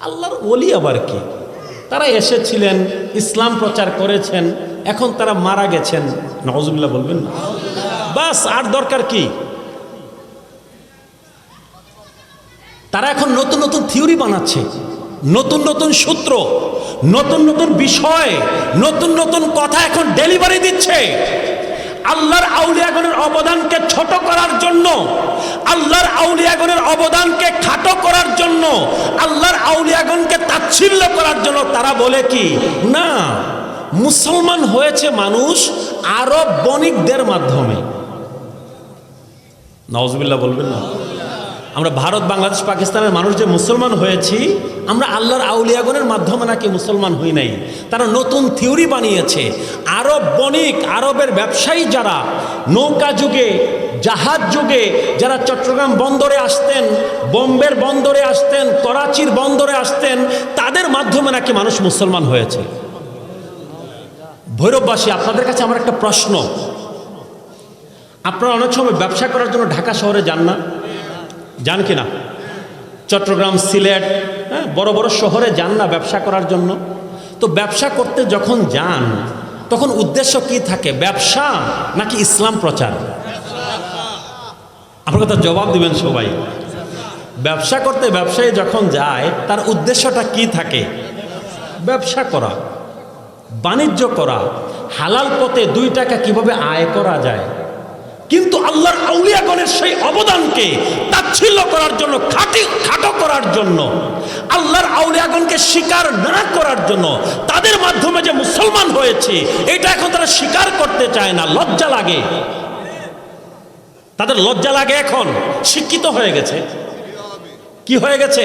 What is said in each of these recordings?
আল্লাহর ওলি আবার কি? তারা এসেছিলেন, ইসলাম প্রচার করেছেন, এখন তারা মারা গেছেন, নাউজুবিল্লাহ বলবেন না? বাস, আর দরকার কি? তারা এখন নতুন নতুন থিওরি বানাচ্ছে, নতুন নতুন সূত্র, নতুন নতুন বিষয়, নতুন নতুন কথা এখন ডেলিভারি দিচ্ছে। আল্লাহর আউলিয়াগণের অবদানকে ছোট করার জন্য, আল্লাহর আউলিয়াগণের অবদানকে খাটো করার জন্য, আল্লাহর আউলিয়াগণকে তাচ্ছিল্য করার জন্য তারা বলে কি না, মুসলমান হয়েছে মানুষ আরব বণিকদের মাধ্যমে। নাউজুবিল্লাহ বলবেন না? আমরা ভারত, বাংলাদেশ, পাকিস্তানের মানুষ যে মুসলমান হয়েছি, আমরা আল্লাহর আউলিয়াগণের মাধ্যমে নাকি মুসলমান হই নাই। তারা নতুন থিওরি বানিয়েছে। আরব বণিক, আরবের ব্যবসায়ী যারা নৌকা যুগে, জাহাজ যুগে যারা চট্টগ্রাম বন্দরে আসতেন, বোম্বের বন্দরে আসতেন, করাচির বন্দরে আসতেন, তাদের মাধ্যমে নাকি মানুষ মুসলমান হয়েছে। ভৈরববাসী, আপনাদের কাছে আমার একটা প্রশ্ন, আপনারা অনেক সময় ব্যবসা করার জন্য ঢাকা শহরে যান না? যান কি না? চট্টগ্রাম, সিলেট, বড় বড় শহরে যান না ব্যবসা করার জন্য? তো ব্যবসা করতে যখন যান তখন উদ্দেশ্য কি থাকে, ব্যবসা নাকি ইসলাম প্রচার? আপনার কথা জবাব দিবেন সবাই। ব্যবসা করতে ব্যবসায়ী যখন যায় তার উদ্দেশ্যটা কি থাকে? ব্যবসা করা, বাণিজ্য করা, হালাল পথে 2 টাকা কিভাবে আয় করা যায়। কিন্তু আল্লাহর আউলিয়াগণের সেই অবদানকে তাচ্ছিল্য করার জন্য, খাটো করার জন্য, আল্লাহর আউলিয়াগণকে স্বীকার না করার জন্য, তাদের মাধ্যমে যে মুসলমান হয়েছে এটা এখন তারা স্বীকার করতে চায় না, লজ্জা লাগে। তাদের লজ্জা লাগে। এখন শিক্ষিত হয়ে গেছে। কি হয়ে গেছে?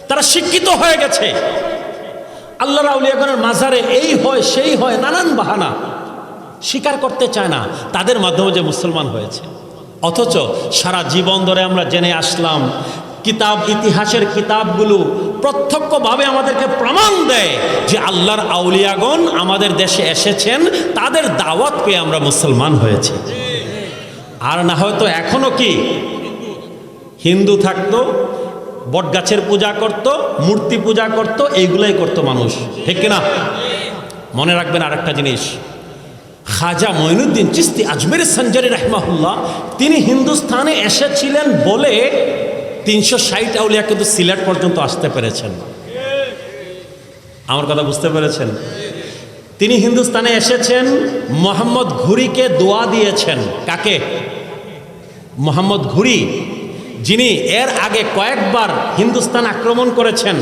তারা শিক্ষিত হয়ে গেছে। আল্লাহর আউলিয়াগণের মাজারে এই হয়, সেই হয়, নানান বাহানা, স্বীকার করতে চায় না তাদের মাধ্যমে যে মুসলমান হয়েছে। অথচ সারা জীবন ধরে আমরা জেনে আসলাম, কিতাব, ইতিহাসের কিতাবগুলো প্রত্যক্ষভাবে আমাদেরকে প্রমাণ দেয় যে আল্লাহর আউলিয়াগণ আমাদের দেশে এসেছেন, তাদের দাওয়াত পেয়ে আমরা মুসলমান হয়েছি। আর না হয়তো এখনো কি হিন্দু থাকতো, বটগাছের পূজা করত, মূর্তি পূজা করত, এইগুলাই করতো মানুষ, ঠিক কিনা? মনে রাখবেন আরেকটা জিনিস, খাজা মঈনুদ্দিন চিশতি আজমের সঞ্জারি রাহিমাহুল্লাহ, তিনি হিন্দুস্তানে এসেছিলেন বলে 360 আউলিয়া কিন্তু সিলেট পর্যন্ত আসতে পেরেছেন। আমার কথা বুঝতে পেরেছেন? তিনি হিন্দুস্তানে এসেছেন, মোহাম্মদ ঘুরিকে দোয়া দিয়েছেন। কাকে? মোহাম্মদ ঘুরি, যিনি এর আগে কয়েকবার হিন্দুস্তান আক্রমণ করেছেন।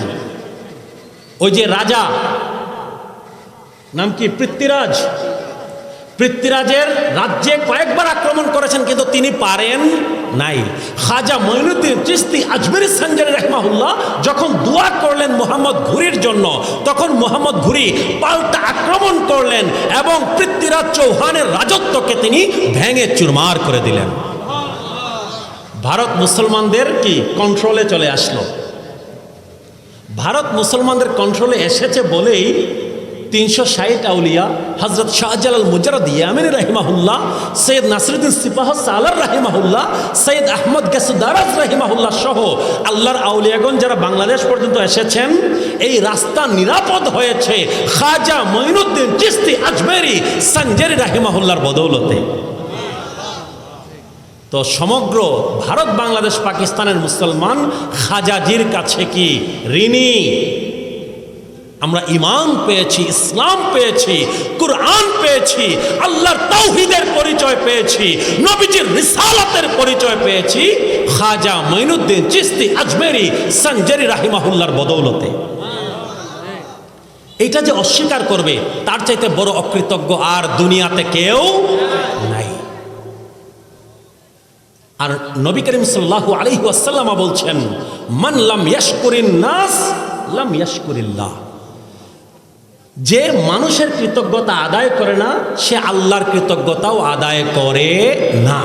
ওই যে রাজা, নাম কি, পৃথ্বীরাজ, পৃথ্বীরাজের রাজ্যে কয়েকবার আক্রমণ করেছেন, কিন্তু তিনি পারেন নাই। খাজা মঈনুদ্দিন চিশতি আজমেরি সঞ্জারি রাহিমাহুল্লাহ যখন দোয়া করলেন মোহাম্মদ ঘুরির জন্য, তখন মোহাম্মদ ঘুরি পাল্টা আক্রমণ করলেন এবং পৃথ্বীরাজ চৌহানের রাজত্বকে তিনি ভেঙে চুরমার করে দিলেন। ভারত মুসলমানদের কি কন্ট্রোলে চলে আসলো। ভারত মুসলমানদের কন্ট্রোলে এসেছে বলেই 360 আউলিয়া, হযরত শাহজালাল মুজাররদ ইয়ামানি রাহিমাহুল্লাহ, সৈয়দ নাসিরউদ্দিন সিপাহ সালার রাহিমাহুল্লাহ, সৈয়দ আহমদ গাসুদারাজ রাহিমাহুল্লাহ সহ আল্লাহর আউলিয়াগণ যারা বাংলাদেশ পর্যন্ত এসেছেন, এই রাস্তা নিরাপদ হয়েছে খাজা মঈনুদ্দিন চিশতি আজমেরি সঞ্জারি রাহিমাহুল্লাহর বদৌলতে। তো সমগ্র ভারত, বাংলাদেশ, পাকিস্তানের মুসলমান খাজাজির কাছে কি ঋণী? আমরা ঈমান পেয়েছি, ইসলাম পেয়েছি, কুরআন পেয়েছি, আল্লাহর তাওহীদের পরিচয় পেয়েছি, নবীজির রিসালাতের পরিচয় পেয়েছি খাজা মঈনুদ্দিন চিশতি আজমেরি সঞ্জারি রাহিমাহুল্লাহর বদৌলতে। এইটা যে অস্বীকার করবে তার চাইতে বড় অকৃতজ্ঞ আর দুনিয়াতে কেউ নাই। আর নবী করিম সাল্লাল্লাহু আলাইহি ওয়াসাল্লাম বলছেন, মান লাম ইয়াশকুরিন নাস লাম ইয়াশকুরিল্লাহ। যে মানুষের কৃতজ্ঞতা আদায় করে না, সে আল্লাহর কৃতজ্ঞতাও আদায় করে না।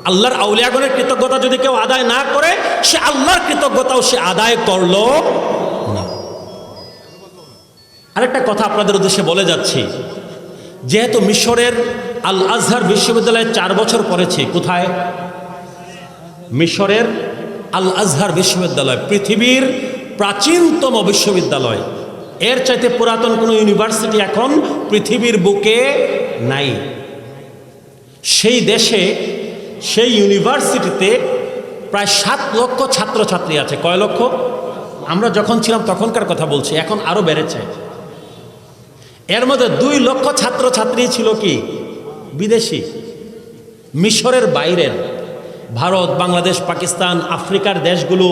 আল্লাহর আউলিয়াগণের কৃতজ্ঞতা যদি কেউ আদায় না করে, সে আল্লাহর কৃতজ্ঞতাও সে আদায় করলো না। আরেকটা কথা আপনাদের উদ্দেশ্যে বলে যাচ্ছি, যেহেতু মিশরের আল আজহার বিশ্ববিদ্যালয়ে 4 বছর পড়েছি। কোথায়? মিশরের আল আজহার বিশ্ববিদ্যালয়, পৃথিবীর প্রাচীনতম বিশ্ববিদ্যালয়। এর চাইতে পুরাতন কোনো ইউনিভার্সিটি এখন পৃথিবীর বুকে নাই। সেই দেশে সেই ইউনিভার্সিটিতে প্রায় 7 লক্ষ ছাত্রছাত্রী আছে। কয় লক্ষ? আমরা যখন ছিলাম তখনকার কথা বলছি, এখন আরো বেড়েছে। এর মধ্যে 2 লক্ষ ছাত্রছাত্রী ছিল কি বিদেশি, মিশরের বাইরের, ভারত, বাংলাদেশ, পাকিস্তান, আফ্রিকার দেশগুলো,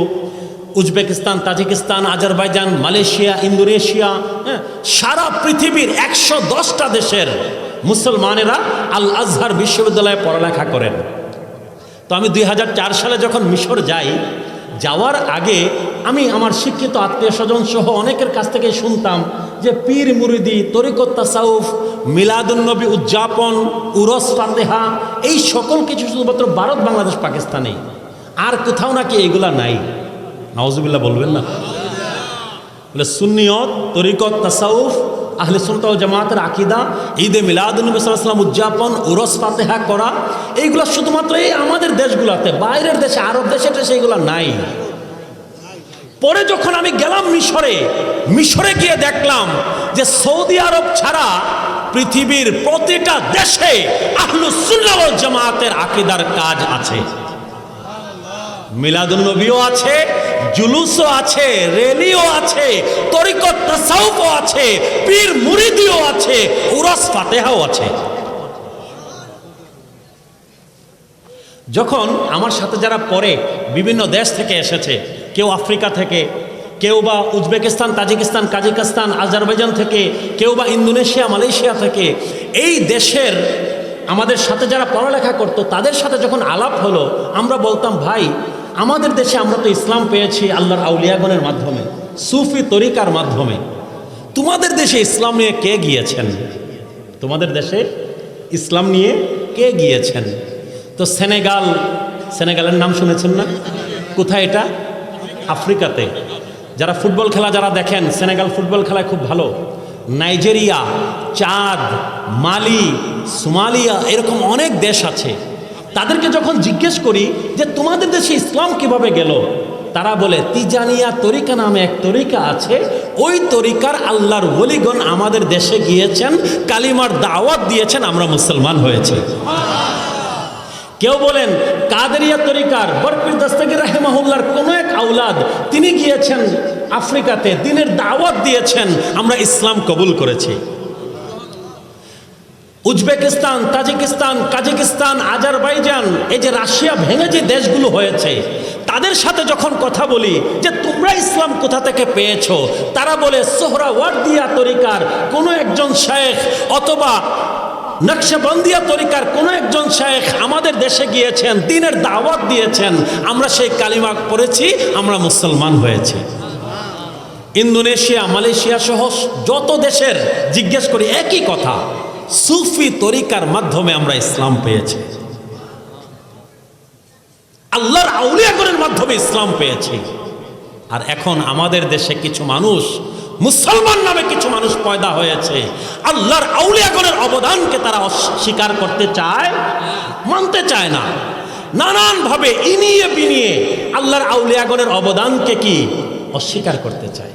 Uzbekistan, Tajikistan, Azerbaijan, Malaysia, Indonesia, সারা পৃথিবীর 110টা দেশের মুসলমানেরা আল আজহার বিশ্ববিদ্যালয়ে পড়ালেখা করেন। তো আমি 2004 সালে যখন মিশর যাই, যাওয়ার আগে আমি আমার শিক্ষিত আত্মীয় স্বজন সহ অনেকের কাছ থেকে শুনতাম যে পীর মুরিদি, তরিকত তাসাউফ, মিলাদুন্নবী উদযাপন, উরস ফাতেহা, এই সকল কিছু শুধুমাত্র ভারত, বাংলাদেশ, পাকিস্তানেই, আর কোথাও নাকি এইগুলা নাই। নাউজুবিল্লাহ বলবেন না? বলে সুন্নিয়ত, তরিকত তাসাউফ, আহলে সুন্নাত ওয়াল জামাতের আকীদা, ঈদে মিলাদুন্নবী সাল্লাল্লাহু আলাইহি ওয়াসাল্লাম উদযাপন, উরস ফাতেহা করা, এইগুলা শুধুমাত্র এই আমাদের দেশগুলোতে, বাইরের দেশে, আরব দেশে সেইগুলা নাই। পরে যখন আমি গেলাম মিশরে গিয়ে দেখলাম যে সৌদি আরব ছাড়া পৃথিবীর প্রতিটা দেশে আহলুস সুন্নাহ ওয়াল জামাতের আকীদার কাজ আছে। মিলাদুন্নবীও আছে, জুলুসও আছে, র্যালিও আছে, তরিকত তাসাউফও আছে, পীর মুরিদিও আছে, উরস ফাতেহাও আছে। যখন আমার সাথে যারা পড়ে বিভিন্ন দেশ থেকে এসেছে, কেউ আফ্রিকা থেকে, কেউ বা উজবেকিস্তান, তাজিকিস্তান, কাজাখস্তান, আজারবাইজান থেকে, কেউ বা ইন্দোনেশিয়া, মালয়েশিয়া থেকে, এই দেশের আমাদের সাথে যারা পড়ালেখা করতো তাদের সাথে যখন আলাপ হলো, আমরা বলতাম, ভাই আমাদের দেশে আমরা তো ইসলাম পেয়েছি আল্লাহর আউলিয়াগণের মাধ্যমে, সুফি তরিকার মাধ্যমে। তোমাদের দেশে ইসলাম নিয়ে কে গিয়েছেন? তোমাদের দেশে ইসলাম নিয়ে কে গিয়েছেন? তো সেনেগালের নাম শুনেছেন না? কোথায় এটা? আফ্রিকাতে। যারা ফুটবল খেলা যারা দেখেন, সেনেগাল ফুটবল খেলায় খুব ভালো। নাইজেরিয়া, চাঁদ, মালি, সোমালিয়া, এরকম অনেক দেশ আছে। তাদেরকে যখন জিজ্ঞেস করি যে তোমাদের দেশে ইসলাম কিভাবে গেল, তারা বলে তিজানিয়া তরিকা নামে এক তরিকা আছে, ওই তরিকার আল্লাহর ওলিগণ আমাদের দেশে গিয়েছেন, কালিমার দাওয়াত দিয়েছেন, আমরা মুসলমান হয়েছে। কেউ বলেন কাদেরিয়া তরিকার বরপীর দস্তগীর রাহিমাহুল্লাহর কোন এক আওলাদ, তিনি গিয়েছেন আফ্রিকাতে, দিনের দাওয়াত দিয়েছেন, আমরা ইসলাম কবুল করেছি। উজবেকিস্তান, তাজিকিস্তান, কাজাখস্তান, আজারবাইজান, এই যে রাশিয়া ভেঙে যে দেশগুলো হয়েছে, তাদের সাথে যখন কথা বলি যে তোমরা ইসলাম কোথা থেকে পেয়েছো, তারা বলে সোহরাওয়ার্দিয়া তরিকার কোনো একজন শেখ অথবা নকশবন্দিয়া তরিকার কোনো একজন শেখ আমাদের দেশে গিয়েছেন, দ্বীনের দাওয়াত দিয়েছেন, আমরা সেই কালিমা পড়েছি, আমরা মুসলমান হয়েছি। ইন্দোনেশিয়া, মালয়েশিয়া সহ যত দেশের জিজ্ঞেস করি একই কথা, সুফি তরিকার মাধ্যমে আমরা ইসলাম পেয়েছি, আল্লাহর আউলিয়াগণের মাধ্যমে ইসলাম পেয়েছি। আর এখন আমাদের দেশে কিছু মানুষ, মুসলমান নামে কিছু মানুষ পয়দা হয়েছে, আল্লাহর আউলিয়াগণের অবদানকে তারা অস্বীকার করতে চায়, মানতে চায় না। নানান ভাবে ইনিয়ে বিনিয়ে আল্লাহর আউলিয়াগণের অবদানকে কি অস্বীকার করতে চায়।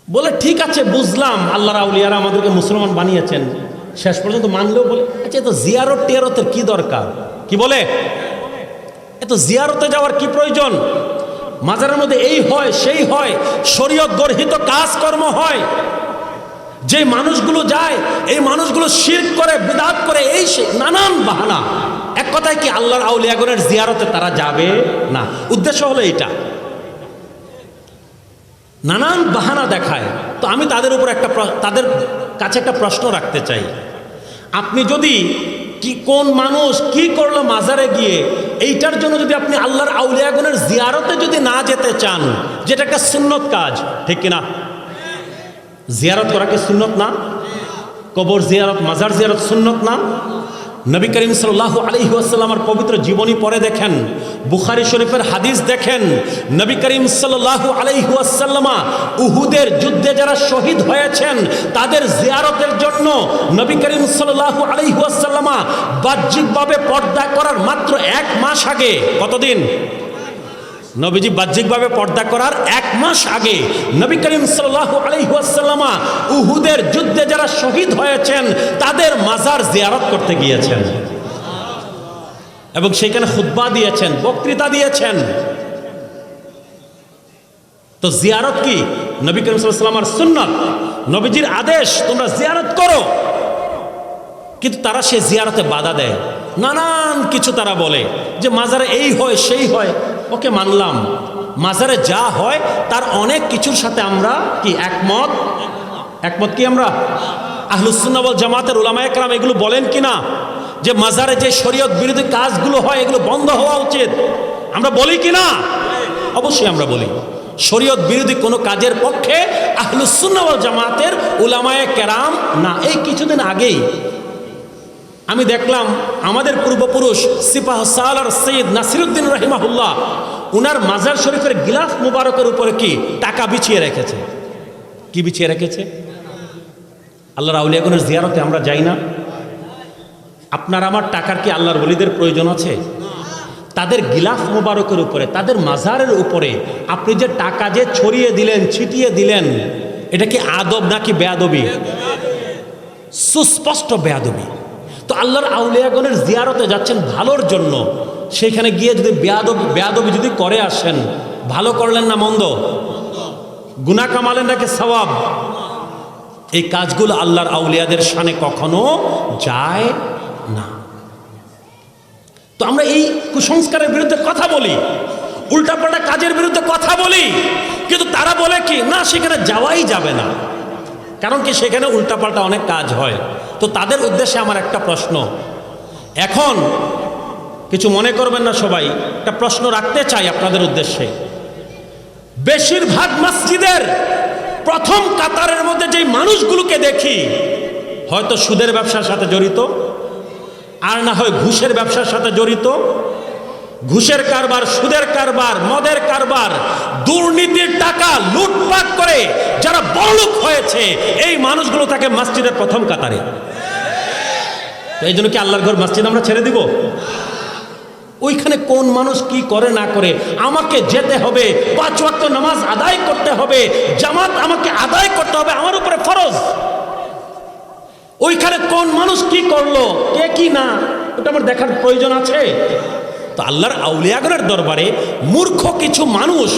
বলে ঠিক আছে, বুঝলাম আল্লাহর আউলিয়ারা আমাদেরকে মুসলমান বানিয়েছেন, শেষ পর্যন্ত মানলেও বলে আচ্ছা এত জিয়ারত টিয়ারতের কি দরকার? কি বলে এত জিয়ারতে যাওয়ার কি প্রয়োজন? মাজারের মধ্যে এই হয় সেই হয়, শরীয়ত গর্হিত কাজকর্ম হয়, যে মানুষগুলো যায় এই মানুষগুলো শিরক করে, বিদআত করে, এই নানান বাহানা। এক কথায় কি আল্লাহর আউলিয়াগণের জিয়ারতে তারা যাবে না। উদ্দেশ্য হলো এইটা, নানান বাহানা দেখায়। তো আমি তাদের উপর তাদের কাছে একটা প্রশ্ন রাখতে চাই, আপনি যদি কি কোন মানুষ কি করলো মাজারে গিয়ে, এইটার জন্য যদি আপনি আল্লাহর আউলিয়াগণের জিয়ারতে যদি না যেতে চান, যেটা একটা সুন্নত কাজ, ঠিক কিনা? জিয়ারত করা কি সুন্নত না? কবর জিয়ারত, মাজার জিয়ারত সুন্নত না? নবী করিম সাল্লাল্লাহু আলাইহি ওয়াসাল্লামের পবিত্র জীবনী পড়ে দেখেন, বুখারী শরীফের হাদিস দেখেন, নবী করিম সাল্লাল্লাহু আলাইহি ওয়াসাল্লাম উহুদের যুদ্ধে যারা শহীদ হয়েছেন তাদের জিয়ারতের জন্য নবী করিম সাল্লাল্লাহু আলাইহি ওয়াসাল্লাম বাহ্যিকভাবে পর্দা করার মাত্র 1 মাস আগে, কতদিন? নবীজি বাহ্যিকভাবে পর্দা করার 1 মাস আগে নবী করিম সাল্লাল্লাহু আলাইহি ওয়াসাল্লাম উহুদের যুদ্ধে যারা শহীদ হয়েছেন তাদের মাজার জিয়ারত করতে গিয়েছেন এবং সেখানে খুতবা দিয়েছেন, বক্তৃতা দিয়েছেন। তো জিয়ারত কি? নবী করিম সাল্লাল্লাহু আলাইহি ওয়াসাল্লামের সুন্নাত, নবীজির আদেশ, তোমরা জিয়ারত করো। কিন্তু তারা সে জিয়ারতে বাধা দেয়, নানান কিছু তারা বলে যে মাজারে এই হয় সেই হয়। ওকে মানলাম, মাজারে যা হয় তার অনেক কিছুর সাথে আমরা কি একমত? কি আমরা আহলুস সুন্নাহ ওয়াল জামাতের উলামায়ে কেরাম এগুলো বলেন কিনা যে মাজারে যে শরীয়ত বিরোধী কাজগুলো হয় এগুলো বন্ধ হওয়া উচিত? আমরা বলি কিনা? অবশ্যই আমরা বলি। শরীয়ত বিরোধী কোনো কাজের পক্ষে আহলুস সুন্নাহ ওয়াল জামাতের উলামায়ে কেরাম না। এই কিছুদিন আগেই আমি দেখলাম আমাদের পূর্বপুরুষ সিপাহ সালার সৈয়দ নাসিরউদ্দিন রাহিমাহুল্লাহ উনার মাজার শরীফের গিলাফ মুবারকের উপরে কি টাকা বিছিয়ে রেখেছে। কি বিছিয়ে রেখেছে? আল্লাহর আউলিয়াগণের জিয়ারতে আমরা যাই না? আপনার আমার টাকার কি আল্লাহর ওলিদের প্রয়োজন আছে? তাদের গিলাফ মুবারকের উপরে, তাদের মাজারের উপরে আপনি যে টাকা যে ছড়িয়ে দিলেন, ছিটিয়ে দিলেন, এটা কি আদব নাকি বেয়াদবি? সুস্পষ্ট বেয়াদবি। তো আল্লাহর আউলিয়াগণের জিয়ারতে যাচ্ছেন ভালোর জন্য, সেখানে গিয়ে যদি বেয়াদবি যদি করে আসেন, ভালো করলেন না মন্দ? গুনাহ কামালেন নাকি সওয়াব? এই কাজগুলো আল্লাহর আউলিয়াদের শানে কখনো যায় না। তো আমরা এই কুসংস্কারের বিরুদ্ধে কথা বলি, উল্টাপাল্টা কাজের বিরুদ্ধে কথা বলি, কিন্তু তারা বলে কি না সেখানে যাওয়াই যাবে না, কারণ কি সেখানে উল্টাপাল্টা অনেক কাজ হয়। তো তাদের উদ্দেশ্যে আমার একটা প্রশ্ন, এখন কিছু মনে করবেন না সবাই, একটা প্রশ্ন রাখতে চাই আপনাদের উদ্দেশ্যে। বেশিরভাগ মসজিদের প্রথম কাতারের মধ্যে যেই মানুষগুলোকে দেখি, হয়তো সুদের ব্যবসার সাথে জড়িত, আর না হয় ঘুষের ব্যবসার সাথে জড়িত। ঘুষের কারবার, সুদের কারবার, মদের কারবার, দুর্নীতির টাকা লুটপাট করে যারা বড়লোক হয়েছে, এই মানুষগুলো থাকে মসজিদের প্রথম কাতারে। এই জন্য কি আল্লাহর ঘর মসজিদ আমরা ছেড়ে দিব? ওইখানে কোন মানুষ কি করে না করে আমাকে যেতে হবে, 5 ওয়াক্ত নামাজ আদায় করতে হবে, জামাত আমাকে আদায় করতে হবে, আমার উপরে ফরজ। ওইখানে কোন মানুষ কি করলো, কে কি না, ওটা আমার দেখার প্রয়োজন আছে? তো আল্লাহর আউলিয়াগণের দরবারে মূর্খ কিছু মানুষ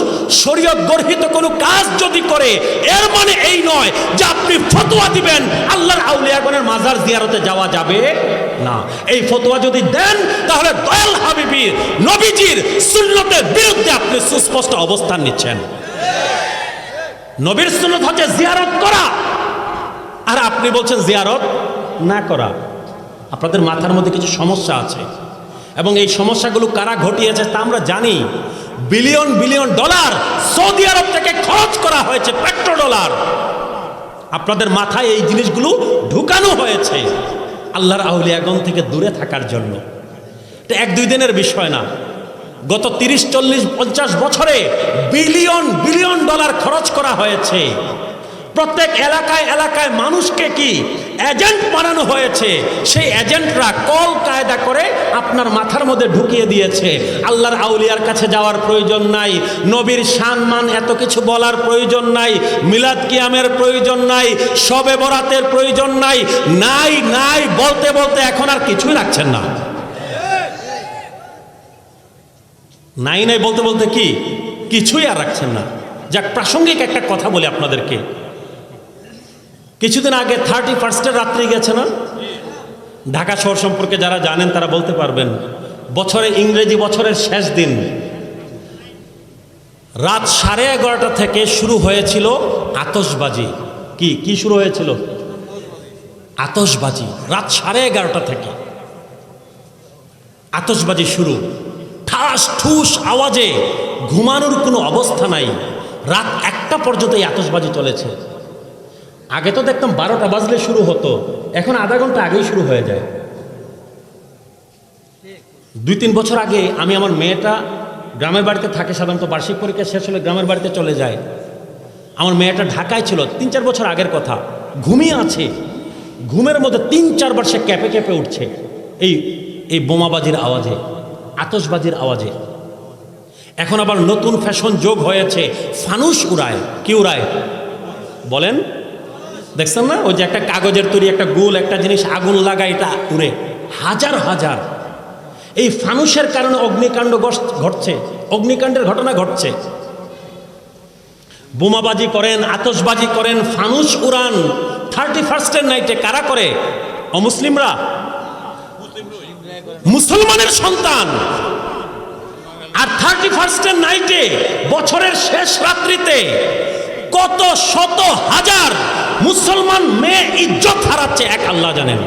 শরীয়ত গর্হিত কোনো কাজ যদি করে, এর মানে এই নয় যে আপনি ফতোয়া দিবেন আল্লাহর আউলিয়াগণের মাজার জিয়ারতে যাওয়া যাবে না। এই ফতোয়া যদি দেন তাহলে দয়াল হাবিবীর নবীজির সুন্নতের বিরুদ্ধে আপনি সুস্পষ্ট অবস্থান নিচ্ছেন। নবীর সুন্নত হচ্ছে জিয়ারত করা, আর আপনি বলছেন জিয়ারত না করা। আপনাদের মাথার মধ্যে কিছু সমস্যা আছে, এবং এই সমস্যাগুলো কারা ঘটিয়েছে তা আমরা জানি। বিলিয়ন বিলিয়ন ডলার সৌদি আরব থেকে খরচ করা হয়েছে, পেট্রো ডলার। আপনাদের মাথায় এই জিনিসগুলো ঢুকানো হয়েছে আল্লাহর আউলিয়াগণ থেকে দূরে থাকার জন্য। এটা 1-2 দিনের বিষয় না, গত 30, 40, 50 বছরে বিলিয়ন বিলিয়ন ডলার খরচ করা হয়েছে। প্রত্যেক এলাকায় এলাকায় মানুষকে কি এজেন্ট বানানো হয়েছে, সেই এজেন্টরা কল কায়দা করে আপনার মাথার মধ্যে ঢুকিয়ে দিয়েছে আল্লাহর আউলিয়ার কাছে যাওয়ার প্রয়োজন নাই, নবীর সম্মান এত কিছু বলার প্রয়োজন নাই, মিলাদ কিয়ামের প্রয়োজন নাই, শবে বরাতের প্রয়োজন নাই, নাই নাই বলতে বলতে এখন আর কিছুই রাখছেন না। নাই নাই বলতে বলতে কি কিছুই আর রাখছেন না। যাক, প্রাসঙ্গিক একটা কথা বলি আপনাদেরকে। কিছুদিন আগে 31 রাত্রি গেছে না? ঢাকা শহর সম্পর্কে যারা জানেন তারা বলতে পারবেন, বছরে ইংরেজি বছরের শেষ দিন রাত 11:30 থেকে শুরু হয়েছিল আতশবাজি। কি শুরু হয়েছিল? আতশবাজি। রাত 11:30 থেকে আতশবাজি শুরু, ঠাস ঠুস আওয়াজে ঘুমানোর কোনো অবস্থা নাই। রাত 1টা পর্যন্ত এই আতশবাজি চলেছে। আগে তো দেখতাম 12টা বাজলে শুরু হতো, এখন আধা ঘন্টা আগেই শুরু হয়ে যায়। 2-3 বছর আগে আমি, আমার মেয়েটা গ্রামের বাড়িতে থাকে, সাধারণত বার্ষিক পরীক্ষা শেষ হলে গ্রামের বাড়িতে চলে যায়। আমার মেয়েটা ঢাকায় ছিল, 3-4 বছর আগের কথা, ঘুমিয়ে আছে। ঘুমের মধ্যে 3-4 বার সে ক্যাপে ক্যাপে উঠছে এই বোমাবাজির আওয়াজে, আতশবাজির আওয়াজে। এখন আবার নতুন ফ্যাশন যোগ হয়েছে, ফানুস উড়ায়। কি উড়ায় বলেন? দেখছেন না, ওই যে একটা কাগজের তৈরি একটা গোল একটা জিনিস আগুন লাগায়, এটা উড়ে হাজার হাজার। এই ফানুসের কারণে অগ্নিকাণ্ড ঘটছে, অগ্নিকাণ্ডের ঘটনা ঘটছে। বোমাবাজি করেন, আতশবাজি করেন, ফানুস উড়ান 31st নাইটে। কারা করে? অমুসলিমরা। মুসলমানের সন্তান। আর 31st নাইটে, বছরের শেষ রাত্রিতে কত শত হাজার মুসলমান মেয়ে ইজ্জত হারাচ্ছে এক আল্লাহ জানেন।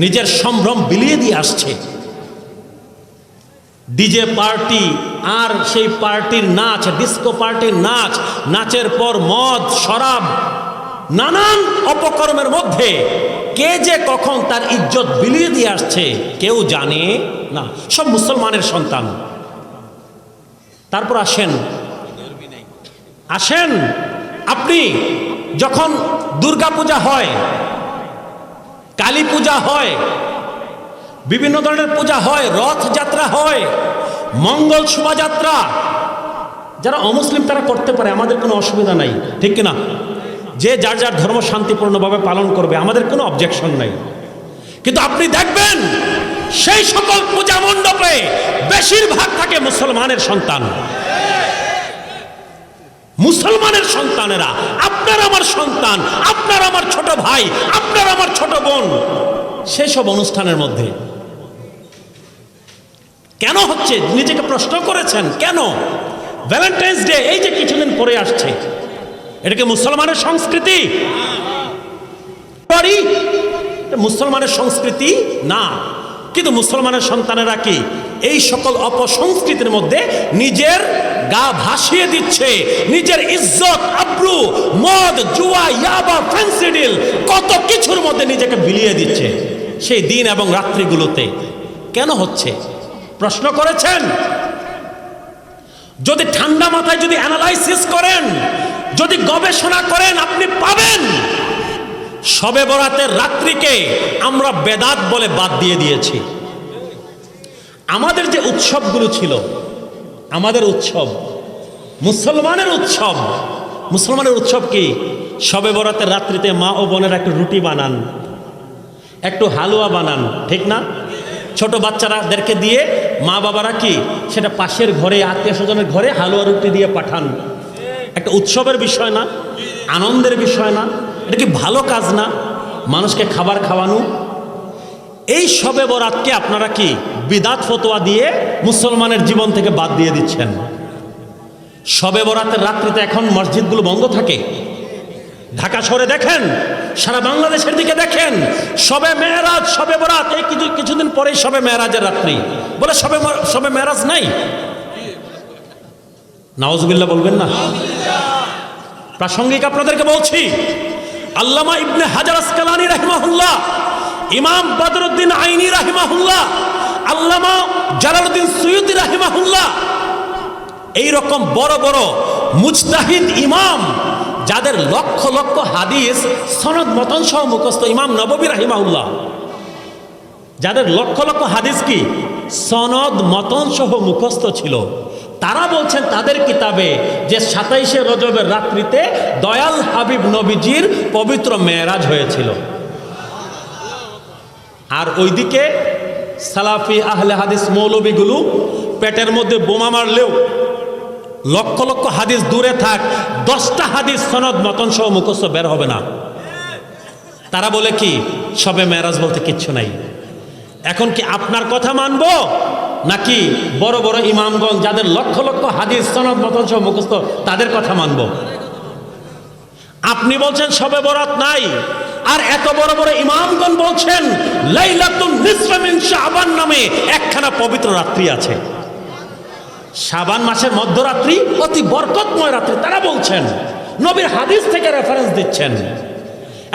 নিজের সম্ভ্রম বিলিয়ে দিয়ে আসছে। ডিজে পার্টি আর সেই পার্টির নাচ, ডিস্কো পার্টির নাচ, নাচের পর মদ, শরাব, নানান অপকর্মের মধ্যে কে যে কখন তার ইজ্জত বিলিয়ে দিয়ে আসছে কেউ জানে না। সব মুসলমানের সন্তান। তারপর আসেন আপনি যখন দুর্গা পূজা হয়, কালী পূজা হয়, বিভিন্ন ধরনের পূজা হয়, রথযাত্রা হয়, মঙ্গল শোভাযাত্রা, যারা অমুসলিম তারা করতে পারে, আমাদের কোনো অসুবিধা নাই, ঠিক কিনা? যে যার যার ধর্ম শান্তিপূর্ণভাবে পালন করবে, আমাদের কোনো অবজেকশন নাই। কিন্তু আপনি দেখবেন সেই সকল পূজা মণ্ডপে বেশিরভাগ থাকে মুসলমানের সন্তান। মুসলমানের সন্তানেরা, আপনার আমার সন্তান, আপনার আমার ছোট ভাই, আপনার আমার ছোট বোন, সেসব অনুষ্ঠানের মধ্যে কেন হচ্ছে? নিজেকে প্রশ্ন করেছেন কেন? ভ্যালেন্টাইন্স ডে এই যে কিছুদিন পরে আসছে, এটা কি মুসলমানের সংস্কৃতি? মুসলমানের সংস্কৃতি না। কিন্তু মুসলমানের সন্তানেরা কি এই সকল অপসংস্কৃতির মধ্যে নিজের গা ভাসিয়ে দিচ্ছে, নিজের ইজ্জত, আব্রু, মদ, জুয়া, ইয়াবা, ফ্যান্সি ডিল, কত কিছুর মধ্যে নিজেকে বিলিয়ে দিচ্ছে সেই দিন এবং রাত্রিগুলোতে। কেন হচ্ছে প্রশ্ন করেছেন? যদি ঠান্ডা মাথায় যদি অ্যানালাইসিস করেন, যদি গবেষণা করেন, আপনি পাবেন শবে বরাতের রাত্রিকে আমরা বেদাত বলে বাদ দিয়ে দিয়েছি। আমাদের যে উৎসবগুলো ছিল, আমাদের উৎসব, মুসলমানের উৎসব। মুসলমানের উৎসব কি? শবে বরাতের রাত্রিতে মা ও বোনেরা একটু রুটি বানান, একটু হালুয়া বানান, ঠিক না? ছোট বাচ্চারাদেরকে দিয়ে মা বাবারা কি সেটা পাশের ঘরে, আত্মীয় স্বজনের ঘরে হালুয়া রুটি দিয়ে পাঠান। একটা উৎসবের বিষয় না? আনন্দের বিষয় না? এটা কি ভালো কাজ না? মানুষকে খাবার খাওয়ানো। এই শবে বরাতকে আপনারা কি বিদাত ফতোয়া দিয়ে মুসলমানের জীবন থেকে বাদ দিয়ে দিচ্ছেন। শবে বরাতের রাত্রিতে এখন মসজিদগুলো বন্ধ থাকে। ঢাকা শহরে দেখেন, সারা বাংলাদেশের দিকে দেখেন, শবে মেরাজ, শবে বরাত, এই কিছুদিন পরেই শবে মেরাজের রাত্রি বলে শবে মেরাজ নাই। নাউজুবিল্লাহ বলবেন না? প্রাসঙ্গিক আপনাদেরকে বলছি, আল্লামা ইবনে হাজার আসকালানী রাহিমাহুল্লাহ, ইমাম বদরুদ্দিন আইনি রাহিমাহুল্লাহ, আল্লামা জালালউদ্দিন সুয়ুতী রাহিমাহুল্লাহ, এইরকম বড় বড় মুজতাহিদ ইমাম যাদের লক্ষ লক্ষ হাদিস সনদ মতন সহ মুখস্থ, ইমাম নববী রাহিমাহুল্লাহ, যাদের লক্ষ লক্ষ হাদিস কি সনদ মতন সহ মুখস্থ ছিল, তারা বলছেন তাদের কিতাবে যে 27শে রজবের রাত্রিতে দয়াল হাবিব নবীজির পবিত্র মেরাজ হয়েছিল। আর ওইদিকে সালাফি আহলে হাদিস মৌলবীগুলো পেটের মধ্যে বোমা মারলেও লক্ষ লক্ষ হাদিস দূরে থাক, 10টা হাদিস সনদ মতন সহ মুখস্থ বের হবে না। তারা বলে কি শবে মেরাজ বলতে কিচ্ছু নাই। এখন কি আপনার কথা মানবো নাকি বড় বড় ইমামগণ যাদের লক্ষ লক্ষ হাদিস সনদ মতন সহ মুখস্থ তাদের কথা মানবো? আপনি বলছেন শবে বরাত নাই, আর এত বড় বড় ইমামগণ বলছেন লাইলাতুন নিসফ মিন শাবান নামে একখানা পবিত্র রাত্রি আছে। শাবান মাসের মধ্যরাত্রি অতি বরকতময় রাত্রি তারা বলছেন, নবীর হাদিস থেকে রেফারেন্স দিচ্ছেন।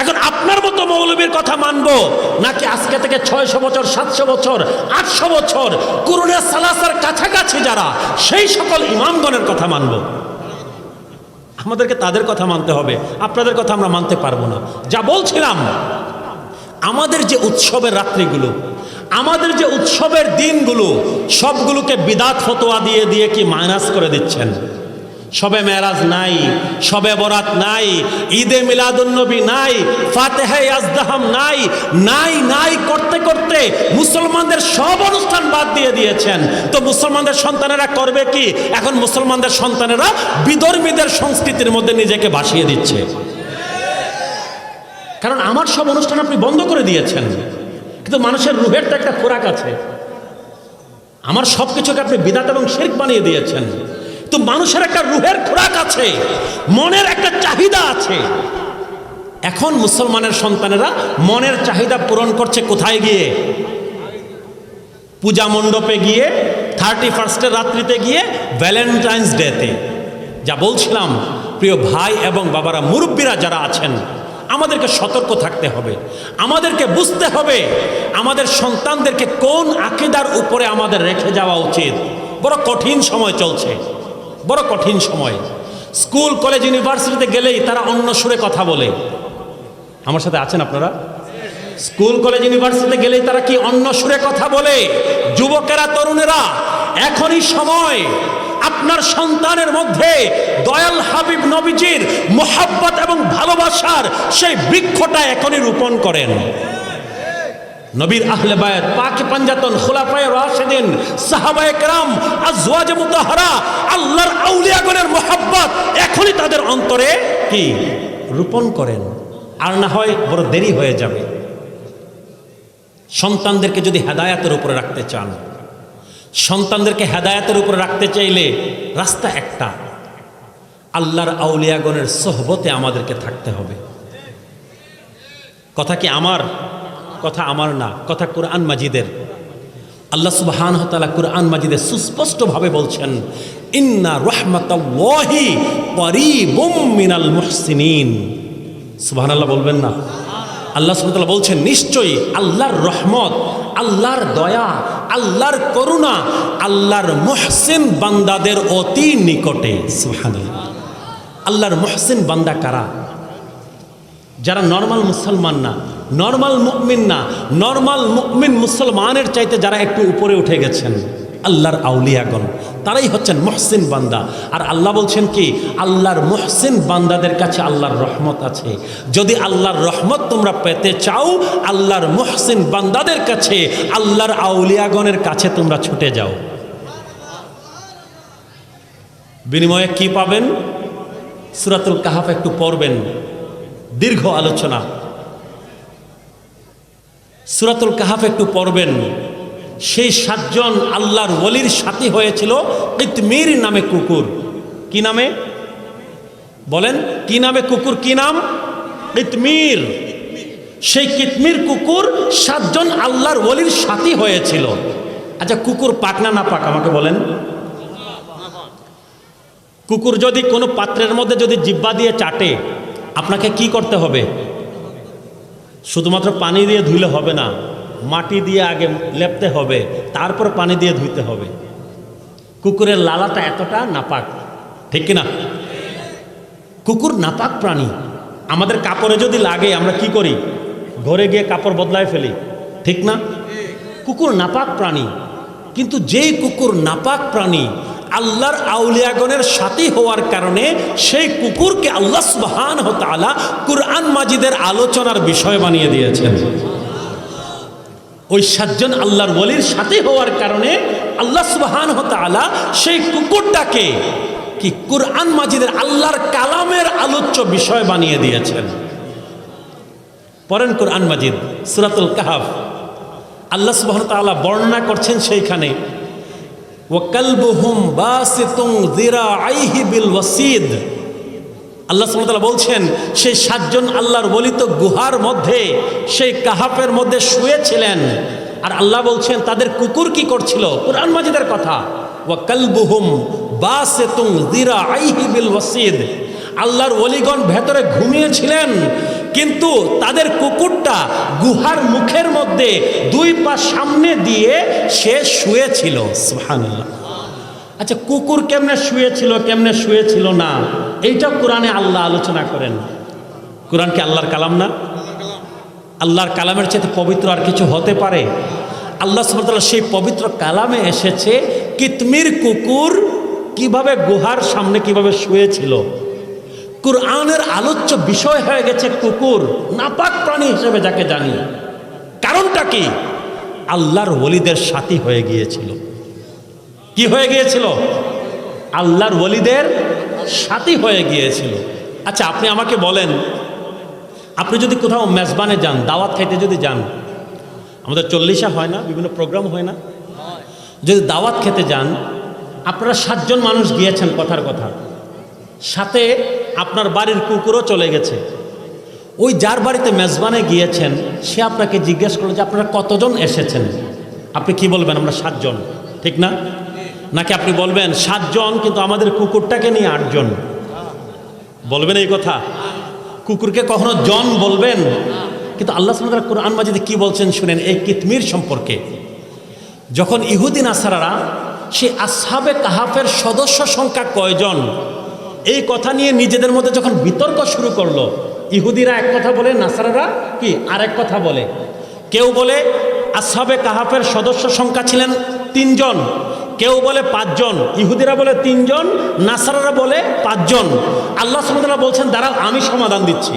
এখন আপনার মতো মৌলবীর কথা মানবো নাকি আজকে থেকে 600 বছর, 700 বছর, 800 বছর কুরুনে সালাসার কাছাকাছি যারা সেই সকল ইমামগণের কথা মানবো? আমাদেরকে তাদের কথা মানতে হবে, আপনাদের কথা আমরা মানতে পারবো না। যা বলছিলাম, আমাদের যে উৎসবের রাত্রিগুলো, আমাদের যে উৎসবের দিনগুলো সবগুলোকে বিদাত ফতোয়া দিয়ে দিয়ে কি মাইনাস করে দিচ্ছেন। শবে মেরাজ নাই, শবে বরাত নাই, ঈদে মিলাদুন্নবী নাই, ফাতেহা ইয়াজদাহাম নাই, নাই নাই করতে করতে মুসলমানদের সব অনুষ্ঠান বাদ দিয়ে দিয়েছেন। তো মুসলমানদের সন্তানেরা করবে কি? এখন মুসলমানদের সন্তানেরা বিধর্মীদের সংস্কৃতির মধ্যে নিজেকে ভাসিয়ে দিচ্ছে। কারণ আমার সব অনুষ্ঠান আপনি বন্ধ করে দিয়েছেন, কিন্তু মানুষের রুহের তো একটা খোরাক আছে। আমার সব কিছুকে আপনি বিদআত এবং শিরক বানিয়ে দিয়েছেন। তো মানুষের একটা রুহের খোরাক আছে, মনের একটা চাহিদা আছে। এখন মুসলমানের সন্তানেরা মনের চাহিদা পূরণ করছে কোথায় গিয়ে? পূজা মণ্ডপে গিয়ে, 31 রাত্রিতে গিয়ে, ভ্যালেন্টাইন্স ডেতে। যা বলছিলাম প্রিয় ভাই এবং বাবারা, মুরব্বীরা যারা আছেন, আমাদেরকে সতর্ক থাকতে হবে। আমাদেরকে বুঝতে হবে আমাদের সন্তানদেরকে কোন আকীদার উপরে আমাদের রেখে যাওয়া উচিত। বড় কঠিন সময় চলছে, বড় কঠিন সময়। স্কুল কলেজ ইউনিভার্সিটিতে গেলেই তারা অন্য সুরে কথা বলে। আমার সাথে আছেন আপনারা? স্কুল কলেজ ইউনিভার্সিটিতে গেলেই তারা কি অন্য সুরে কথা বলে? যুবকেরা, তরুণেরা, এখনই সময় আপনার সন্তানের মধ্যে দয়াল হাবিব নবীজির মোহাব্বত এবং ভালোবাসার সেই বৃক্ষটা এখনই রোপণ করেন। নবীর আহলে বায়াত, পাক পাঞ্জাতন, খুলাফায়ে রাশিদিন, সাহাবায়ে কেরাম, আজওয়াজে মুতাহহারা, আল্লাহর আউলিয়াগণের মোহাব্বত এখনই তাদের অন্তরে কি রোপণ করেন। আর না হয় বড় দেরি হয়ে যাবে। সন্তানদেরকে যদি হেদায়েতের উপরে রাখতে চান, সন্তানদেরকে হেদায়েতের উপরে রাখতে চাইলে রাস্তা একটা, আল্লাহর আউলিয়াগণের সোহবতে আমাদেরকে থাকতে হবে। কথা কি আমার? কথা আমার না, কথা কুরআন মাজিদের। আল্লাহ সুবহানাহু ওয়া তাআলা কুরআন মাজিদে সুস্পষ্টভাবে বলছেন, ইন্না রাহমাতাল্লাহি করিবুম মিনাল মুহসিনিন। সুবহানাল্লাহ বলবেন না? আল্লাহ সুবহানাহু ওয়া তাআলা বলছেন, নিশ্চয়ই আল্লাহর রহমত, আল্লাহর দয়া, আল্লাহর করুণা আল্লাহর মুহসিন বান্দাদের অতি নিকটে। সুবহানাল্লাহ। আল্লাহর মুহসিন বান্দা কারা? যারা নরমাল মুসলমান না, নরমাল মুমিন না, নরমাল মুমিন মুসলমানের চাইতে যারা একটু উপরে উঠে গেছেন, আল্লাহর আউলিয়াগণ, তারাই হচ্ছেন মুহসিন বান্দা। আর আল্লাহ বলছেন কি? আল্লাহর মুহসিন বান্দাদের কাছে আল্লাহর রহমত আছে। যদি আল্লাহর রহমত তোমরা পেতে চাও, আল্লাহর মুহসিন বান্দাদের কাছে, আল্লাহর আউলিয়াগণের কাছে তোমরা ছুটে যাও। বিনিময়ে কি পাবেন? সূরাতুল কাহাফ একটু পড়বেন, দীর্ঘ আলোচনা। সূরাতুল কাহাফ একটু পড়বেন। সেই 7 জন আল্লাহর ওলির সাথী হয়েছিল কিতমির নামে কুকুর। কি নামে বলেন? কি নামে কুকুর? কি নাম? কিতমির। সেই কিতমির কুকুর 7 জন আল্লাহর ওলির সাথী হয়েছিল। আচ্ছা, কুকুর পাক না না পাক আমাকে বলেন? কুকুর যদি কোনো পাত্রের মধ্যে যদি জিহ্বা দিয়ে চাটে, আপনাকে কি করতে হবে? শুধুমাত্র পানি দিয়ে ধুইলে হবে না, মাটি দিয়ে আগে লেপতে হবে, তারপর পানি দিয়ে ধুইতে হবে। কুকুরের লালাটা এতটা নাপাক, ঠিক কিনা? কুকুর নাপাক প্রাণী। আমাদের কাপড়ে যদি লাগে আমরা কি করি? ঘরে গিয়ে কাপড় বদলায় ফেলি, ঠিক না? কুকুর নাপাক প্রাণী। কিন্তু যেই কুকুর নাপাক প্রাণী, আল্লাহর আউলিয়াগণের সাথী হওয়ার কারণে সেই কুকুরকে আল্লাহ সুবহানাহু ওয়া তাআলা কুরআন মাজিদের আলোচনার বিষয় বানিয়ে দিয়েছেন। ওই 7 জন আল্লাহর ওলির সাথী হওয়ার কারণে আল্লাহ সুবহানাহু ওয়া তাআলা সেই কুকুরটাকে কি কুরআন মাজিদের আল্লাহর কালামের আলোচ্য বিষয় বানিয়ে দিয়েছেন। পড়েন কুরআন মাজিদ, সূরাতুল কাহাফ। আল্লাহ সুবহানাহু ওয়া তাআলা বর্ণনা করছেন সেইখানে, ওয়াকালবুহুম বাসিতুন যিরাআইহি বিল ওয়াসিদ। আল্লাহ সুবহানাহু ওয়া তাআলা বলছেন, সেই 7 জন আল্লাহর ওলি তো গুহার মধ্যে, সেই কাহাফের মধ্যে শুয়েছিলেন। আর আল্লাহ বলছেন তাদের কুকুর কি করছিল? কুরআন মাজিদের কথা, ওয়াকালবুহুম বাসিতুন যিরাআইহি বিল ওয়াসিদ। আল্লাহর ওলিগণ ভেতরে ঘুমিয়েছিলেন, কিন্তু তাদের কুকুরটা গুহার মুখের মধ্যে 2 পা সামনে দিয়ে সে শুয়েছিল। সুবহানাল্লাহ। আচ্ছা, কুকুর কেমনে শুয়েছিল, কেমনে শুয়েছিল না, এইটা কোরআনে আল্লাহ আলোচনা করেন। কোরআন কি আল্লাহর কালাম না? আল্লাহর কালামের চেয়ে পবিত্র আর কিছু হতে পারে? আল্লাহ সুবহানাহু ওয়া তাআলা সেই পবিত্র কালামে এসেছে কিতমির কুকুর কিভাবে গুহার সামনে কিভাবে শুয়েছিল। কুরআনের আলোচ্য বিষয় হয়ে গেছে কুকুর, নাপাক প্রাণী হিসেবে যাকে জানি। কারণটা কি? আল্লাহর ওলিদের সাথী হয়ে গিয়েছিল। কি হয়ে গিয়েছিল? আল্লাহর ওলিদের সাথী হয়ে গিয়েছিল। আচ্ছা, আপনি আমাকে বলেন, আপনি যদি কোথাও মেজবানে যান, দাওয়াত খাইতে যদি যান, আমাদের 40 হয় না, বিভিন্ন প্রোগ্রাম হয় না, যদি দাওয়াত খেতে যান, আপনারা 7 জন মানুষ গিয়েছেন, কথার কথা, সাথে আপনার বাড়ির কুকুরও চলে গেছে। ওই যার বাড়িতে মেজবানে গিয়েছেন সে আপনাকে জিজ্ঞেস করলো যে আপনারা কতজন এসেছেন, আপনি কি বলবেন? আমরা 7 জন, ঠিক না? নাকি আপনি বলবেন 7 জন কিন্তু আমাদের কুকুরটাকে নিয়ে 8 জন? বলবেন এই কথা? কুকুরকে কখনো জন বলবেন? কিন্তু আল্লাহ সুবহানাহু ওয়া তাআলা কোরআন মাজিদে কি বলছেন শুনেন এই কিতমির সম্পর্কে। যখন ইহুদি নাসারারা সেই আসহাবে কাহাফের সদস্য সংখ্যা কয়জন এই কথা নিয়ে নিজেদের মধ্যে যখন বিতর্ক শুরু করলো, ইহুদিরা এক কথা বলে, নাসারারা কি আরেক কথা বলে। কেউ বলে আসহাবে কাহাফের সদস্য সংখ্যা ছিলেন 3 জন, কেউ বলে 5 জন। ইহুদিরা বলে 3 জন, নাসারারা বলে 5 জন। আল্লাহ সুবহানাহু ওয়া তাআলা বলছেন দাঁড়াও আমি সমাধান দিচ্ছি।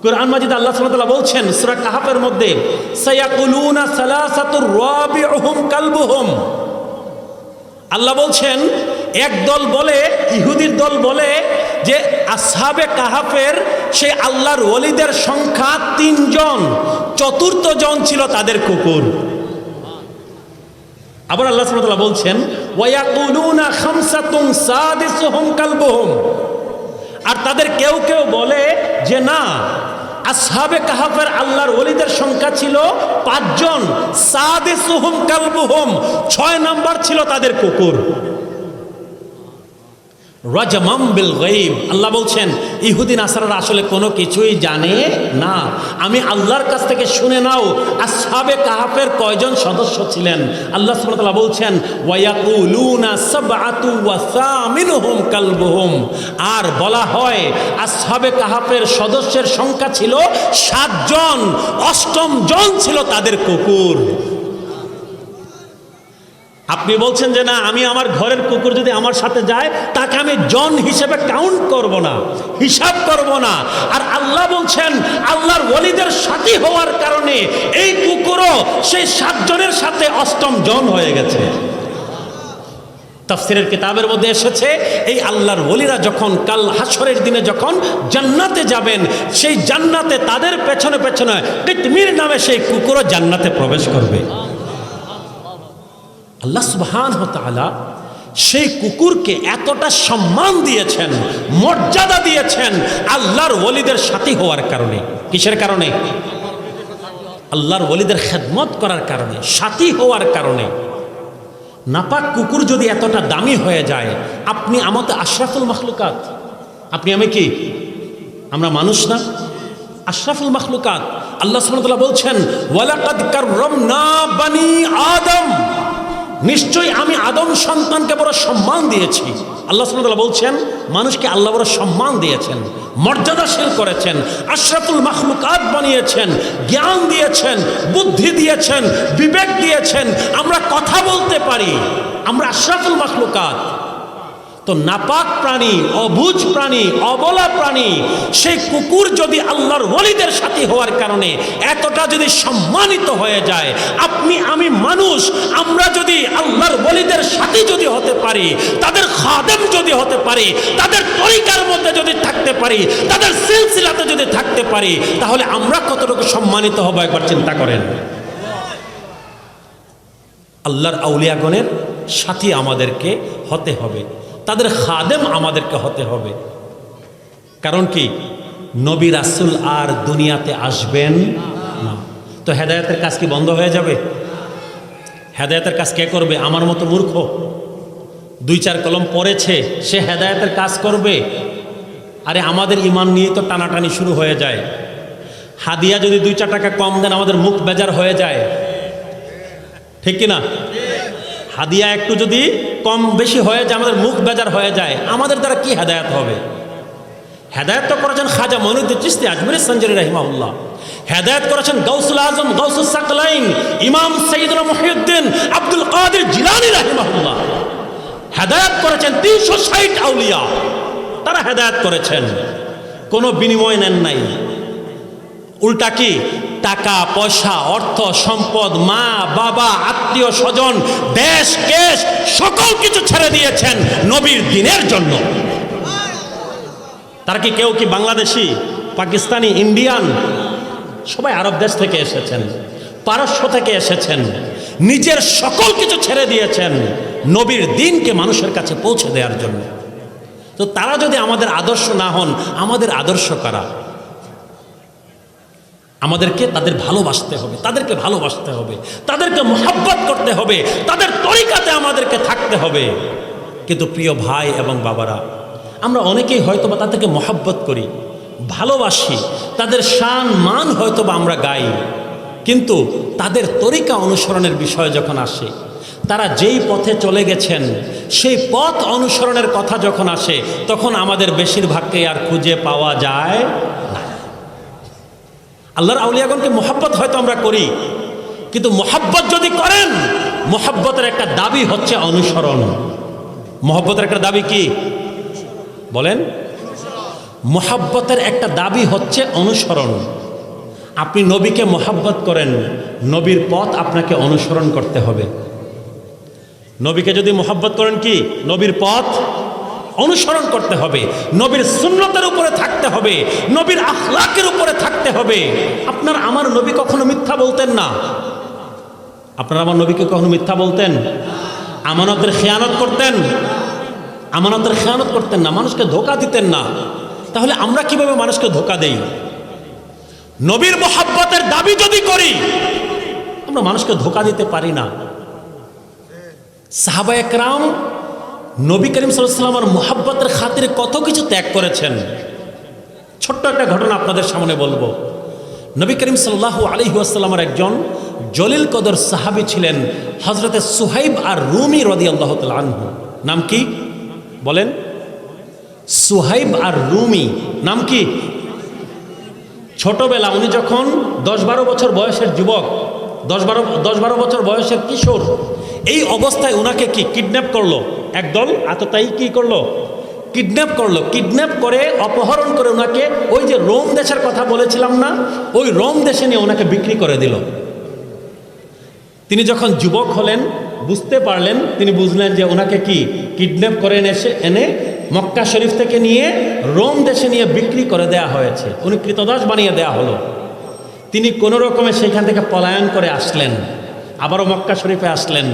কুরআন মাজিদ আল্লাহ সুবহানাহু ওয়া তাআলা বলছেন সূরা কাহাফের মধ্যে, সায়াকুলুনা সালাসাতুর রাবিউহুম কালবুহুম। আল্লাহ বলছেন এক দল বলে, ইহুদির দল বলে যে আসহাবে কাহাফের সেই আল্লাহর ওলিদের সংখ্যা 3 জন, চতুর্থ জন ছিল তাদের কুকুর। আবার আল্লাহ সুবহানাহু ওয়া তাআলা বলছেন ওয়ায়াকুলুনা খামসাতুন সাদিসুহুম কালবুহুম। আর তাদের কেউ কেউ বলে যে না, আসহাবে কাহাফের আল্লাহর ওলিদের সংখ্যা ছিল 5 জন, সাদিসুহুম কালবুহুম, 6 নাম্বার ছিল তাদের কুকুর। রাজমাম বিল গায়ব। আল্লাহ বলছেন ইহুদি নাসারারা আসলে কোনো কিছুই জানে না, আমি আল্লাহর কাছ থেকে শুনে নাও আসহাবে কাহাফের কয়জন সদস্য ছিলেন। আল্লাহ সুবহানাহু ওয়া তাআলা বলছেন ওয়ায়াকুলুনা সাবআতু ওয়া সামিনুহুম কালবুহুম। আর বলা হয় আসহাবে কাহাফের সদস্যের সংখ্যা ছিল 7 জন, 8ম জন ছিল তাদের কুকুর। আপনি বলছেন যে না, আমি আমার ঘরের কুকুর যদি আমার সাথে যায় তাকে আমি জন হিসেবে কাউন্ট করব না, হিসাব করব না। আর আল্লাহ বলছেন আল্লাহর ওলিদের সাথী হওয়ার কারণে এই কুকুরও সেই 7 জনের সাথে 8ম জন হয়ে গেছে। তাফসীরের কিতাবের মধ্যে এসেছে এই আল্লাহর ওলিরা যখন কাল হাসরের দিনে যখন জান্নাতে যাবেন, সেই জান্নাতে তাদের পেছনে পেছনে কিতমির নামে সেই কুকুরও জান্নাতে প্রবেশ করবে। আল্লাহ সুবহানাহু ওয়া তাআলা সেই কুকুরকে এতটা সম্মান দিয়েছেন, মর্যাদা দিয়েছেন আল্লাহর ওলিদের সাথী হওয়ার কারণে। কিসের কারণে? আল্লাহর ওলিদের খেদমত করার কারণে, সাথী হওয়ার কারণে। নাপাক কুকুর যদি এতটা দামি হয়ে যায়, আপনি আমাদের আশরাফুল মাখলুকাত, আপনি আমি কি? আমরা মানুষ না? আশরাফুল মাখলুকাত। আল্লাহ সুবহানাহু ওয়া তাআলা বলছেন ওয়ালাকাদ কাররামনা বানি আদম, নিশ্চয়ই আমি আদম সন্তানকে বড় সম্মান দিয়েছি। আল্লাহ সুবহানাহু ওয়া তাআলা বলছেন মানুষকে আল্লাহ বড় সম্মান দিয়েছেন, মর্যাদাশীল করেছেন, আশরাফুল মাখলুকাত বানিয়েছেন, জ্ঞান দিয়েছেন, বুদ্ধি দিয়েছেন, বিবেক দিয়েছেন, আমরা কথা বলতে পারি, আমরা আশরাফুল মাখলুকাত। তো নাপাক প্রাণী, অবুঝ প্রাণী, অবলা প্রাণী সেই কুকুর যদি আল্লাহর ওলিদের সাথী হওয়ার কারণে এতটা যদি সম্মানিত হয়ে যায়, আপনি আমি মানুষ, আমরা যদি আল্লাহর ওলিদের সাথী যদি হতে পারি, তাদের খাদেম যদি হতে পারি, তাদের তরিকার মধ্যে যদি থাকতে পারি, তাদের সিলসিলাতে যদি থাকতে পারি, তাহলে আমরা কতটুকু সম্মানিত হব একবার চিন্তা করেন। আল্লাহর আউলিয়াগণের সাথী আমাদেরকে হতে হবে, তাদের খাদেম আমাদেরকে হতে হবে। কারণ কি? নবী রাসূল আর দুনিয়াতে আসবেন না, তো হেদায়েতের কাজ কি বন্ধ হয়ে যাবে? হেদায়েতের কাজ কে করবে? আমার মতো মূর্খ 2-4 কলম পড়েছে সে হেদায়েতের কাজ করবে? আরে আমাদের ইমান নিয়ে তো টানাটানি শুরু হয়ে যায়। হাদিয়া যদি 2-4 টাকা কম দেন আমাদের মুখ বেজার হয়ে যায়, ঠিক কিনা? হাদিয়া একটু যদি কম বেশি হয়ে যায় আমাদের মুখ বেজার হয়ে যায়, আমাদের দ্বারা কি হেদায়েত হবে? হেদায়েত তো করেছেন খাজা মঈনুদ্দিন চিশতি আজমিরি সঞ্জারি রাহিমাহুল্লাহ, হেদায়েত করেছেন গাউসুল আজম গাউসুস সাকলাইন ইমাম সাইয়্যিদুনা মুহিউদ্দিন আব্দুল কাদের জিলানী রাহিমাহুল্লাহ, হেদায়েত করেছেন 360 আউলিয়া, তারা হেদায়েত করেছেন, কোনো বিনিময় নেন নাই। উল্টা কি টাকা পয়সা অর্থ সম্পদ মা বাবা আত্মীয় স্বজন দেশ কেশ সকল কিছু ছেড়ে দিয়েছেন নবীর দ্বীনের জন্য। তারা কি কেউ কি বাংলাদেশি, পাকিস্তানি, ইন্ডিয়ান? সবাই আরব দেশ থেকে এসেছেন, পারস্য থেকে এসেছেন, নিজের সকল কিছু ছেড়ে দিয়েছেন নবীর দ্বীনকে মানুষের কাছে পৌঁছে দেওয়ার জন্য। তো তারা যদি আমাদের আদর্শ না হন, আমাদের আদর্শ কারা? আমাদেরকে তাদের ভালোবাসতে হবে, তাদেরকে ভালোবাসতে হবে, তাদেরকে মোহাব্বত করতে হবে, তাদের তরিকাতে আমাদেরকে থাকতে হবে। কিন্তু প্রিয় ভাই এবং বাবারা, আমরা অনেকেই হয়তোবা তাদেরকে মোহাব্বত করি, ভালোবাসি, তাদের শান মান হয়তোবা আমরা গাই, কিন্তু তাদের তরিকা অনুসরণের বিষয় যখন আসে, তারা যেই পথে চলে গেছেন সেই পথ অনুসরণের কথা যখন আসে, তখন আমাদের বেশিরভাগকে আর খুঁজে পাওয়া যায় না। আল্লাহর আউলিয়াগণকে মোহাব্বত হয়তো আমরা করি, কিন্তু মোহাব্বত যদি করেন, মোহাব্বতের একটা দাবি হচ্ছে অনুসরণ। মোহাব্বতের একটা দাবি কি বলেন? মোহাব্বতের একটা দাবি হচ্ছে অনুসরণ। আপনি নবীকে মোহাব্বত করেন, নবীর পথ আপনাকে অনুসরণ করতে হবে। নবীকে যদি মোহাব্বত করেন, কি নবীর পথ অনুসরণ করতে হবে, নবীর সুন্নতের উপরে থাকতে হবে, নবীর আখলাকের উপরে থাকতে হবে। আপনার আমার নবী কখনো মিথ্যা বলতেন না। আপনার আমার নবীকে কখনো মিথ্যা বলতেন? আমানতের খেয়ানত করতেন? আমানতের খেয়ানত করতেন না, মানুষকে ধোঁকা দিতেন না। তাহলে আমরা কিভাবে মানুষকে ধোঁকা দেই? নবীর মোহাব্বতের দাবি যদি করি, আমরা মানুষকে ধোঁকা দিতে পারি না। সাহাবা একরাম নবী করিম সাল্লাল্লাহু আলাইহি ওয়াসাল্লামের মোহাব্বতের খাতিরে কত কিছু ত্যাগ করেছেন। ছোট্ট একটা ঘটনা আপনাদের সামনে বলবো। নবী করিম সাল্লাল্লাহু আলাইহি ওয়াসাল্লামের একজন জলিল কদর সাহাবী ছিলেন হযরতে সুহাইব আর রুমি রাদিয়াল্লাহু তাআলা আনহু। নাম কি বলেন? সুহাইব আর রুমি। নাম কি? ছোটবেলা উনি যখন 10-12 বছর বয়সের যুবক, 10-12 বছর বয়সের কিশোর, এই অবস্থায় ওনাকে কি কিডন্যাপ করলো একদল আততায়ী। কি করলো? কিডন্যাপ করলো। কিডন্যাপ করে অপহরণ করে ওনাকে ওই যে রোম দেশের কথা বলেছিলাম না, ওই রোম দেশে নিয়ে ওনাকে বিক্রি করে দিল। তিনি যখন যুবক হলেন, বুঝতে পারলেন, তিনি বুঝলেন যে ওনাকে কি কিডন্যাপ করে এনে মক্কা শরীফ থেকে নিয়ে রোম দেশে নিয়ে বিক্রি করে দেয়া হয়েছে, উনি কৃতদাস বানিয়ে দেয়া হলো। তিনি কোনো রকমে সেইখান থেকে পলায়ন করে আসলেন, আবারও মক্কা শরীফে আসলেন।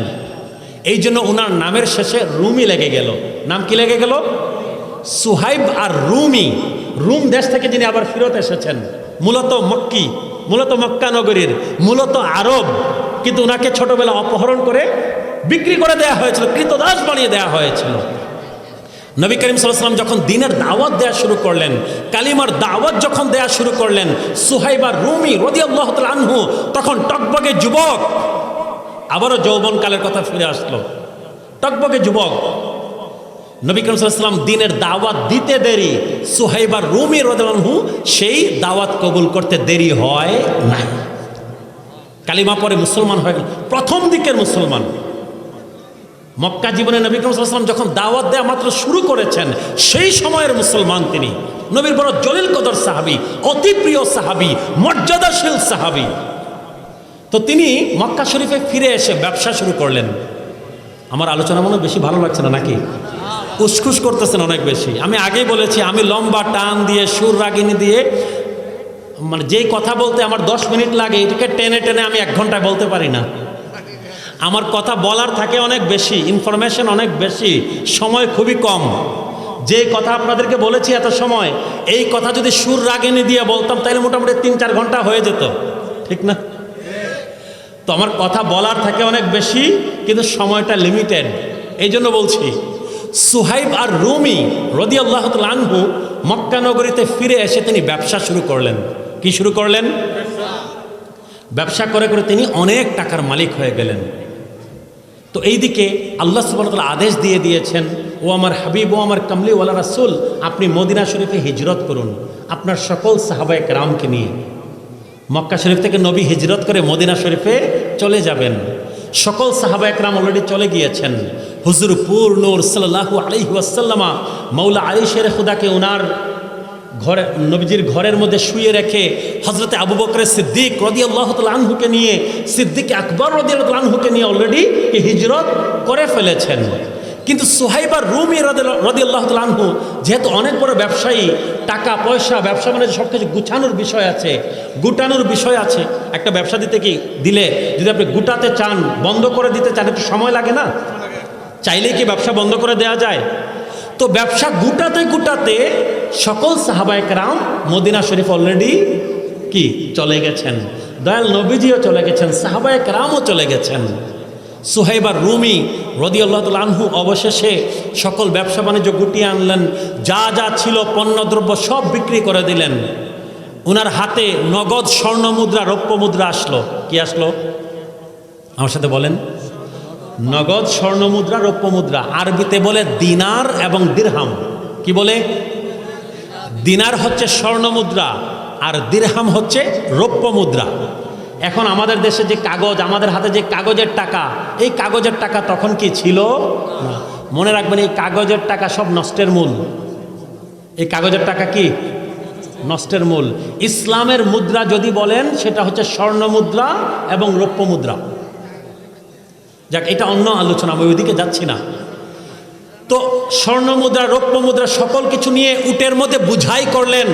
এই জন্য ওনার নামের শেষে রুমি লেগে গেল। নাম কি লেগে গেল? সুহাইব আর রুমি। রুম দেশ থেকে যিনি আবার ফিরত এসেছেন, মূলত মক্কি, মূলত মক্কা নগরীর, মূলত আরব, কিন্তু ওনাকে ছোটবেলা অপহরণ করে বিক্রি করে দেয়া হয়েছিল, কৃতদাস বানিয়ে দেয়া হয়েছিল। নবী করিম সাল্লাল্লাহু আলাইহি ওয়াসাল্লাম যখন দ্বীনের দাওয়াত দেয়া শুরু করলেন, কালিমার দাওয়াত যখন দেয়া শুরু করলেন, সুহাইব আর রুমি রাদিয়াল্লাহু তাআলা আনহু তখন টকবগে যুবক, আবারও যৌবনকালের কথা ফিরে আসলো, টকবগে যুবক। নবী করিম সাল্লাল্লাহু আলাইহি ওয়াসাল্লাম দ্বীনের দাওয়াত দিতে দেরি, সুহাইব আর রুমি রাদিয়াল্লাহু আনহু সেই দাওয়াত কবুল করতে দেরি হয় না। কালিমা পরে মুসলমান হয়ে গেল, প্রথম দিকের মুসলমান। মক্কা জীবনে নবী করিম সাল্লাল্লাহু আলাইহি ওয়াসাল্লাম যখন দাওয়াত দেয়া মাত্র শুরু করেছেন, সেই সময়ের মুসলমান তিনি। নবীর বড় জলিল কদর সাহাবী, অতি প্রিয় সাহাবী, মর্যাদাশীল সাহাবী। তো তিনি মক্কা শরীফে ফিরে এসে ব্যবসা শুরু করলেন। আমার আলোচনা মনে বেশি ভালো লাগছে না নাকি? উসখুস করতেছেন অনেক বেশি। আমি আগেই বলেছি, আমি লম্বা টান দিয়ে সুর রাগিনী দিয়ে, মানে যেই কথা বলতে আমার 10 মিনিট লাগে, এটাকে টেনে টেনে আমি 1 ঘন্টায় বলতে পারি না। আমার কথা বলার থাকে অনেক বেশি, ইনফরমেশন অনেক বেশি, সময় খুবই কম। যে কথা আপনাদেরকে বলেছি এত সময়, এই কথা যদি সুর রাগিনী দিয়ে বলতাম তাহলে মোটামুটি 3-4 ঘন্টা হয়ে যেত, ঠিক না? তো আমার কথা বলার থাকে অনেক বেশি, কিন্তু সময়টা লিমিটেড। এই জন্য বলছি, সুহাইব আর রুমি রাদিয়াল্লাহু তাআলা আনহু মক্কা নগরীতে ফিরে এসে তিনি ব্যবসা শুরু করলেন। কি শুরু করলেন? ব্যবসা করে করে তিনি অনেক টাকার মালিক হয়ে গেলেন। তো এইদিকে আল্লাহ সুবহানাহু ওয়া তাআলা আদেশ দিয়ে দিয়েছেন ও আমার হাবিব, ও আমার কামলি ওয়ালা রাসূল, আপনি মদিনা শরীফে হিজরত করুন আপনার সকল সাহাবায়ে কেরামকে নিয়ে। মক্কা শরীফ থেকে নবী হিজরত করে মদিনা শরীফে চলে যাবেন। সকল সাহাবায়ে কেরাম অলরেডি চলে গিয়েছেন। হুজুর পুর নূর সাল্লাল্লাহু আলাইহি ওয়াসাল্লামা মাওলা আলী শেরে খুদাকে ওনার ঘরে, নবীজির ঘরের মধ্যে শুয়ে রেখে হযরতে আবু বকর সিদ্দিক রাদিয়াল্লাহু তাআলা আনহুকে নিয়ে, সিদ্দিক আকবর রাদিয়াল্লাহু তাআলা আনহুকে নিয়ে অলরেডি হিজরত করে ফেলেছেন। কিন্তু সুহাইবা রুমি রাদিয়াল্লাহু তাআলা আনহু যেহেতু অনেক বড় ব্যবসায়ী, টাকা পয়সা, ব্যবসা মানে সব কিছু গুছানোর বিষয় আছে, গুটানোর বিষয় আছে। একটা ব্যবসা দিতে কি দিলে যদি আপনি গুটাতে চান, বন্ধ করে দিতে চান, একটু সময় লাগে না? চাইলেই কি ব্যবসা বন্ধ করে দেওয়া যায়? তো ব্যবসা গুটাতে গুটাতে সকল সাহাবায়ে কেরাম মদিনা শরীফ অলরেডি কি চলে গেছেন। দয়াল নবীজিও চলে গেছেন, সাহাবায়ে কেরামও চলে গেছেন। সুহাইবা রুমি রাদিয়াল্লাহু তাআলা আনহু অবশেষে সকল ব্যবসা বাণিজ্য গুটিয়ে আনলেন, যা যা ছিল পণ্যদ্রব্য সব বিক্রি করে দিলেন। ওনার হাতে নগদ স্বর্ণ মুদ্রা, রৌপ্য মুদ্রা আসলো। কি আসলো? আমার সাথে বলেন। নগদ স্বর্ণ মুদ্রা, রৌপ্য মুদ্রা। আরবিতে বলে দিনার এবং দিরহাম। কি বলে? দিনার হচ্ছে স্বর্ণ মুদ্রা আর দিরহাম হচ্ছে রৌপ্য মুদ্রা। এখন আমাদের দেশে যে কাগজ, আমাদের হাতে যে কাগজের টাকা, এই কাগজের টাকা তখন কি ছিল না। মনে রাখবেন, এই কাগজের টাকা সব নষ্টের মূল। এই কাগজের টাকা কি নষ্টের মূল। ইসলামের মুদ্রা যদি বলেন সেটা হচ্ছে স্বর্ণ মুদ্রা এবং রৌপ্য মুদ্রা। যাক, এটা অন্য আলোচনা, আমি ওইদিকে যাচ্ছি না। তো স্বর্ণ মুদ্রা, রৌপ্য মুদ্রা সকল কিছু নিয়ে উটের মধ্যে বুঝাই করলেন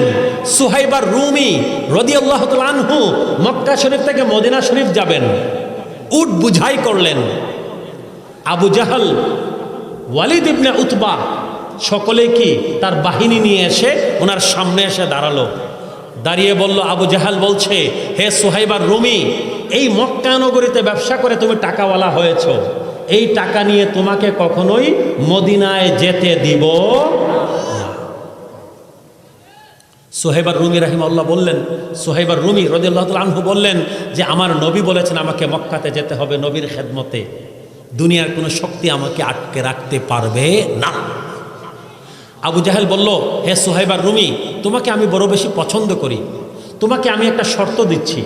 সুহাইবা রুমি রাদিয়াল্লাহু তাআলা আনহু। মক্কা শরীফ থেকে মদিনা শরীফ যাবেন, উট বুঝাই করলেন। আবু জাহল, ওয়ালিদ ইবনে উতবা সকলেই কি তার বাহিনী নিয়ে এসে ওনার সামনে এসে দাঁড়ালো। দাঁড়িয়ে বলল, আবু জাহাল বলছে, হে সুহাইবা রুমি, এই মক্কা নগরীতে ব্যবসা করে তুমি টাকাওয়ালা হয়েছ, এই টাকা নিয়ে তোমাকে কখনোই মদিনায় যেতে দিব না। সুহাইবা রুমি রাহিমাহুল্লাহ বললেন, সুহাইবা রুমি রাদিয়াল্লাহু তাআলা আনহু বললেন যে আমার নবী বলেছেন আমাকে মক্কাতে যেতে হবে নবীর খেদমতে, দুনিয়ার কোনো শক্তি আমাকে আটকে রাখতে পারবে না। আবু জাহেল বলল, হে সুহাইবা রুমি, তোমাকে আমি বড় বেশি পছন্দ করি, তোমাকে আমি একটা শর্ত দিচ্ছি,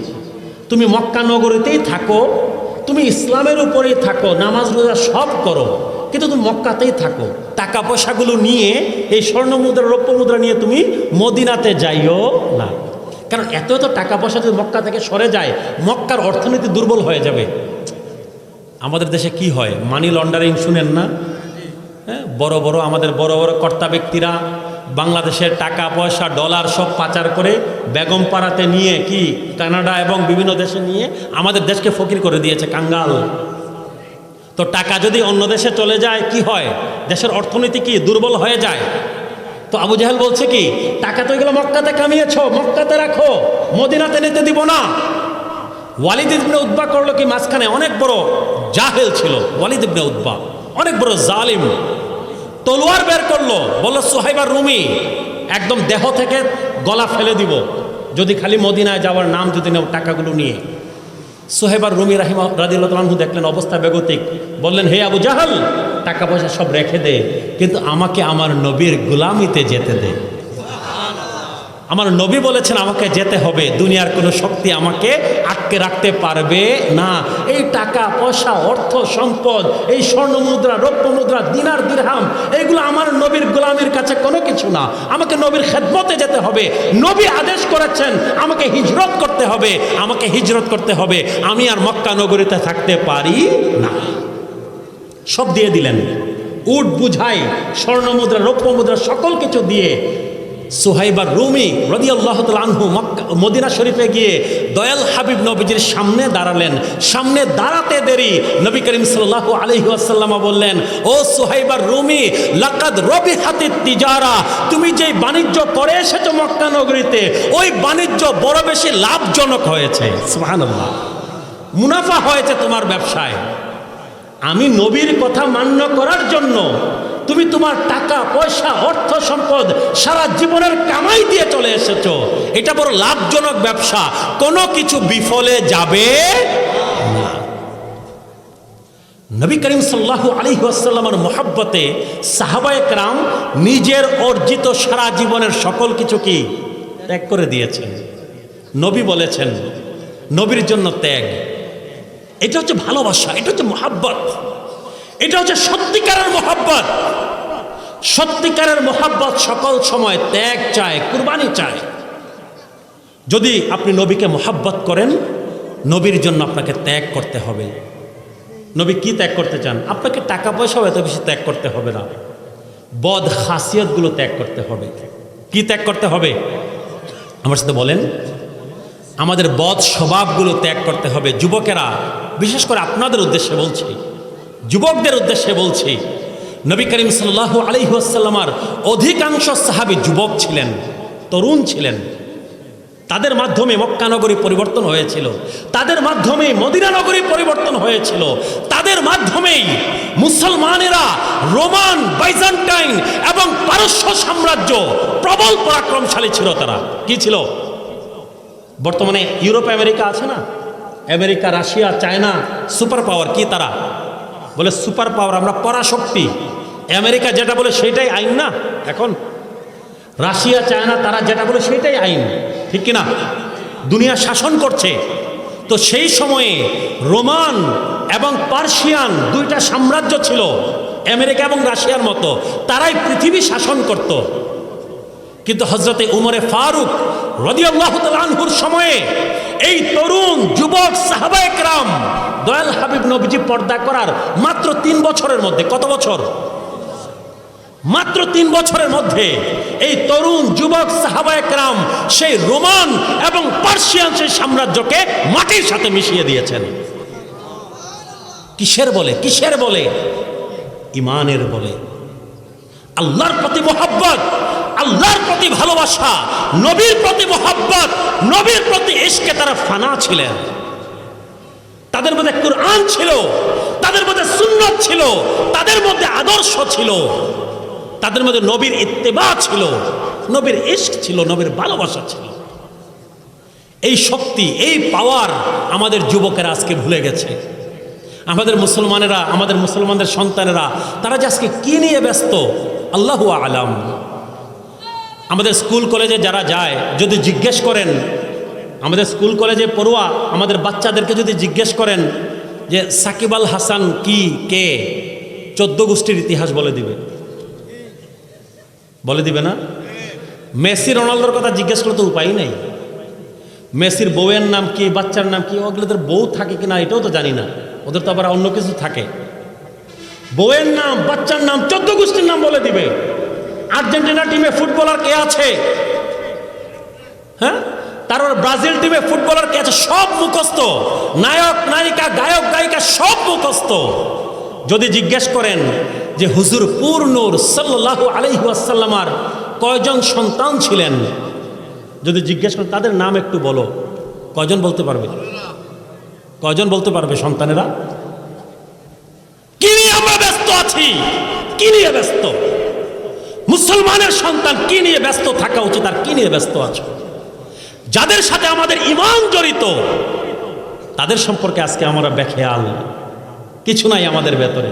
তুমি মক্কা নগরীতেই থাকো, তুমি ইসলামের উপরেই থাকো, নামাজ রোজা সব করো, কিন্তু তুমি মক্কাতেই থাকো। টাকা পয়সাগুলো নিয়ে, এই স্বর্ণ মুদ্রা, রৌপ্য মুদ্রা নিয়ে তুমি মদিনাতে যাইও না। কারণ এত এত টাকা পয়সা যদি মক্কা থেকে সরে যায়, মক্কার অর্থনীতি দুর্বল হয়ে যাবে। আমাদের দেশে কি হয়, মানি লন্ডারিং শুনেন না? হ্যাঁ, বড় বড় আমাদের বড় বড় কর্তা ব্যক্তিরা বাংলাদেশের টাকা পয়সা, ডলার সব পাচার করে বেগম পাড়াতে নিয়ে কি কানাডা এবং বিভিন্ন দেশে নিয়ে আমাদের দেশকে ফকির করে দিয়েছে, কাঙ্গাল। তো টাকা যদি অন্য দেশে চলে যায় কি হয়, দেশের অর্থনীতি কি দুর্বল হয়ে যায়। তো আবু জাহেল বলছে কি, টাকা তো এগুলো মক্কাতে কামিয়েছো, মক্কাতে রাখো, মদিনাতে নিতে দিব না। ওয়ালিদ ইবনে উতবা করলো কি, মাঝখানে অনেক বড় জাহেল ছিল ওয়ালিদ ইবনে উতবা, অনেক বড় জালিম, তলোয়ার বের করলো, বললো সুহাইবা রুমি, একদম দেহ থেকে গলা ফেলে দিব যদি খালি মদিনায় যাওয়ার নাম যদি নাও টাকাগুলো নিয়ে। সুহাইবা রুমি রাদিয়াল্লাহু তাআলা আনহু দেখলেন অবস্থা বেগতিক, বললেন, হে আবু জাহল, টাকা পয়সা সব রেখে দে, কিন্তু আমাকে আমার নবীর গোলামিতে যেতে দে। আমার নবী বলেছেন আমাকে যেতে হবে, দুনিয়ার কোনো শক্তি আমাকে আটকে রাখতে পারবে না। এই টাকা পয়সা, অর্থ সম্পদ, এই স্বর্ণ মুদ্রা, রৌপ্য মুদ্রা, দিনার দিরহাম, এইগুলো আমার নবীর গোলামির কাছে কোনো কিছু না। আমাকে নবীর খেদমতে যেতে হবে, নবী আদেশ করেছেন আমাকে হিজরত করতে হবে, আমাকে হিজরত করতে হবে, আমি আর মক্কা নগরীতে থাকতে পারি না। সব দিয়ে দিলেন, উট বুঝাই, স্বর্ণ মুদ্রা, রৌপ্য মুদ্রা সকল কিছু দিয়ে সুহাইবা রুমি রাদিয়াল্লাহু তাআলা আনহু মদিনা শরীফে গিয়ে দয়াল হাবিব নবীজির সামনে দাঁড়ালেন। সামনে দাঁড়াতে দেরি নবী করিম সাল্লাল্লাহু আলাইহি ওয়াসাল্লাম বললেন, ও সুহাইবা রুমি, লাকাদ রবিহাতিত তিজারা, তুমি যে বাণিজ্য করে এসেছো মক্কা নগরীতে, ওই বাণিজ্য বড় বেশি লাভজনক হয়েছে। সুবহানাল্লাহ, মুনাফা হয়েছে তোমার ব্যবসায়। আমি নবীর কথা মান্য করার জন্য তুমি তোমার টাকা পয়সা, অর্থ সম্পদ সারা জীবনের কামাই দিয়ে চলে এসেছো, এটা বড় লাভজনক ব্যবসা, কোনো কিছু বিফলে যাবে না। নবী করিম সাল্লাল্লাহু আলাইহি ওয়াসাল্লামের মহব্বতে সাহাবায়ে কেরাম নিজের অর্জিত সারা জীবনের সকল কিছু কি ত্যাগ করে দিয়েছেন। নবী বলেছেন নবীর জন্য ত্যাগ, এটা হচ্ছে ভালোবাসা, এটা হচ্ছে মহব্বত, এটা হচ্ছে সত্যিকারের মহব্বত। সত্যিকারের মহব্বত সকল সময় ত্যাগ চায়, কুরবানি চায়। যদি আপনি নবীকে মহব্বত করেন, নবীর জন্য আপনাকে ত্যাগ করতে হবে। নবী কি ত্যাগ করতে চান? আপনাকে টাকা পয়সাও এত বেশি ত্যাগ করতে হবে না, বদ খাসিয়তগুলো ত্যাগ করতে হবে। কি ত্যাগ করতে হবে? আমার সাথে বলেন। আমাদের বদ স্বভাবগুলো ত্যাগ করতে হবে। যুবকেরা, বিশেষ করে আপনাদের উদ্দেশ্যে বলছি, যুবকদের উদ্দেশ্যে বলছি, নবী করিম সাল্লাল্লাহু আলাইহি ওয়াসাল্লামের অধিকাংশ সাহাবী যুবক ছিলেন, তরুণ ছিলেন। তাদের মাধ্যমে মক্কা নগরী পরিবর্তন হয়েছিল, তাদের মাধ্যমে মদিনা নগরী পরিবর্তন হয়েছিল, তাদের মাধ্যমেই মুসলমানেরা রোমান, বাইজান্টাইন এবং পারস্য সাম্রাজ্য প্রবল পরাক্রমশালী ছিল। তারা কি ছিল? বর্তমানে ইউরোপ আমেরিকা আছে না, America, Russia, China super power. কি তারা বলে? সুপার পাওয়ার, আমরা পরাশক্তি। আমেরিকা যেটা বলে সেটাই আইন না এখন। রাশিয়া, চায়না তারা যেটা বলে সেটাই আইন, ঠিক কিনা? দুনিয়া শাসন করছে। তো সেই সময়ে রোমান এবং পার্সিয়ান দুইটা সাম্রাজ্য ছিল, আমেরিকা এবং রাশিয়ার মতো, তারাই পৃথিবী শাসন করত। কিন্তু হযরতে উমরে ফারুক রাদিয়াল্লাহু তাআলা আনহুর সময়ে এই তরুণ যুবক সাহাবায়ে কেরাম দয়াল হাবিব নবীজি পর্দা করার মাত্র 3 বছরের মধ্যে, কত বছর? মাত্র 3 বছরের মধ্যে এই তরুণ যুবক সাহাবায়ে কেরাম সেই রোমান এবং পার্সিয়ান সেই সাম্রাজ্যকে মাটির সাথে মিশিয়ে দিয়েছেন। কিসের বলে? কিসের বলে? ইমানের বলে। আল্লাহর প্রতি মহব্বত, আল্লাহর প্রতি ভালোবাসা, নবীর প্রতি মহব্বত, নবীর প্রতি ইশকে তারা ফানা ছিলেন। তাদের মধ্যে কুরআন ছিল, তাদের মধ্যে সুন্নাত ছিল, তাদের মধ্যে আদর্শ ছিল, তাদের মধ্যে নবীর ইত্তেবা ছিল, নবীর ইশক ছিল, নবীর ভালোবাসা ছিল। এই শক্তি, এই পাওয়ার আমাদের যুবকেরা আজকে ভুলে গেছে। আমাদের মুসলমানেরা, আমাদের মুসলমানদের সন্তানেরা, তারা যে আজকে কি নিয়ে ব্যস্ত আল্লাহু আলাম। আমাদের স্কুল কলেজে যারা যায়, যদি জিজ্ঞেস করেন, আমাদের স্কুল কলেজে পড়ুয়া আমাদের বাচ্চাদেরকে যদি জিজ্ঞেস করেন যে সাকিব আল হাসান কি, কে, 14 গোষ্ঠীর ইতিহাস বলে দিবে, বলে দিবে না? মেসি রোনালদোর কথা জিজ্ঞেস করলে তো উপায় নেই। মেসির বউয়ের নাম কি, বাচ্চার নাম কি, ওগুলোদের বউ থাকে কিনা এটাও তো জানি না, ওদের তো আবার অন্য কিছু থাকে। বউয়ের নাম, বাচ্চার নাম, 14 গোষ্ঠীর নাম বলে দিবে। আর্জেন্টিনা টিমে ফুটবলার কে আছে, হ্যাঁ, তারপর ব্রাজিল টিমে ফুটবলার কে আছে, সব মুখস্থ। নায়ক, নায়িকা, গায়ক, গায়িকা সব মুখস্থ। যদি জিজ্ঞেস করেন যে হুজুর পুর নূর সাল্লাল্লাহু আলাইহি ওয়াসাল্লামের কয়জন সন্তান ছিলেন, যদি জিজ্ঞেস করেন তাদের নাম একটু বলো, কয়জন বলতে পারবে? কয়জন বলতে পারবে সন্তানেরা? কি নিয়ে আমরা ব্যস্ত আছি? কি নিয়ে ব্যস্ত? মুসলমানের সন্তান কি নিয়ে ব্যস্ত থাকা উচিত আর কি নিয়ে ব্যস্ত আছে? যাদের সাথে আমাদের ঈমান জড়িত তাদের সম্পর্কে আজকে আমরা বেখেয়াল, কিছু নাই আমাদের ভেতরে।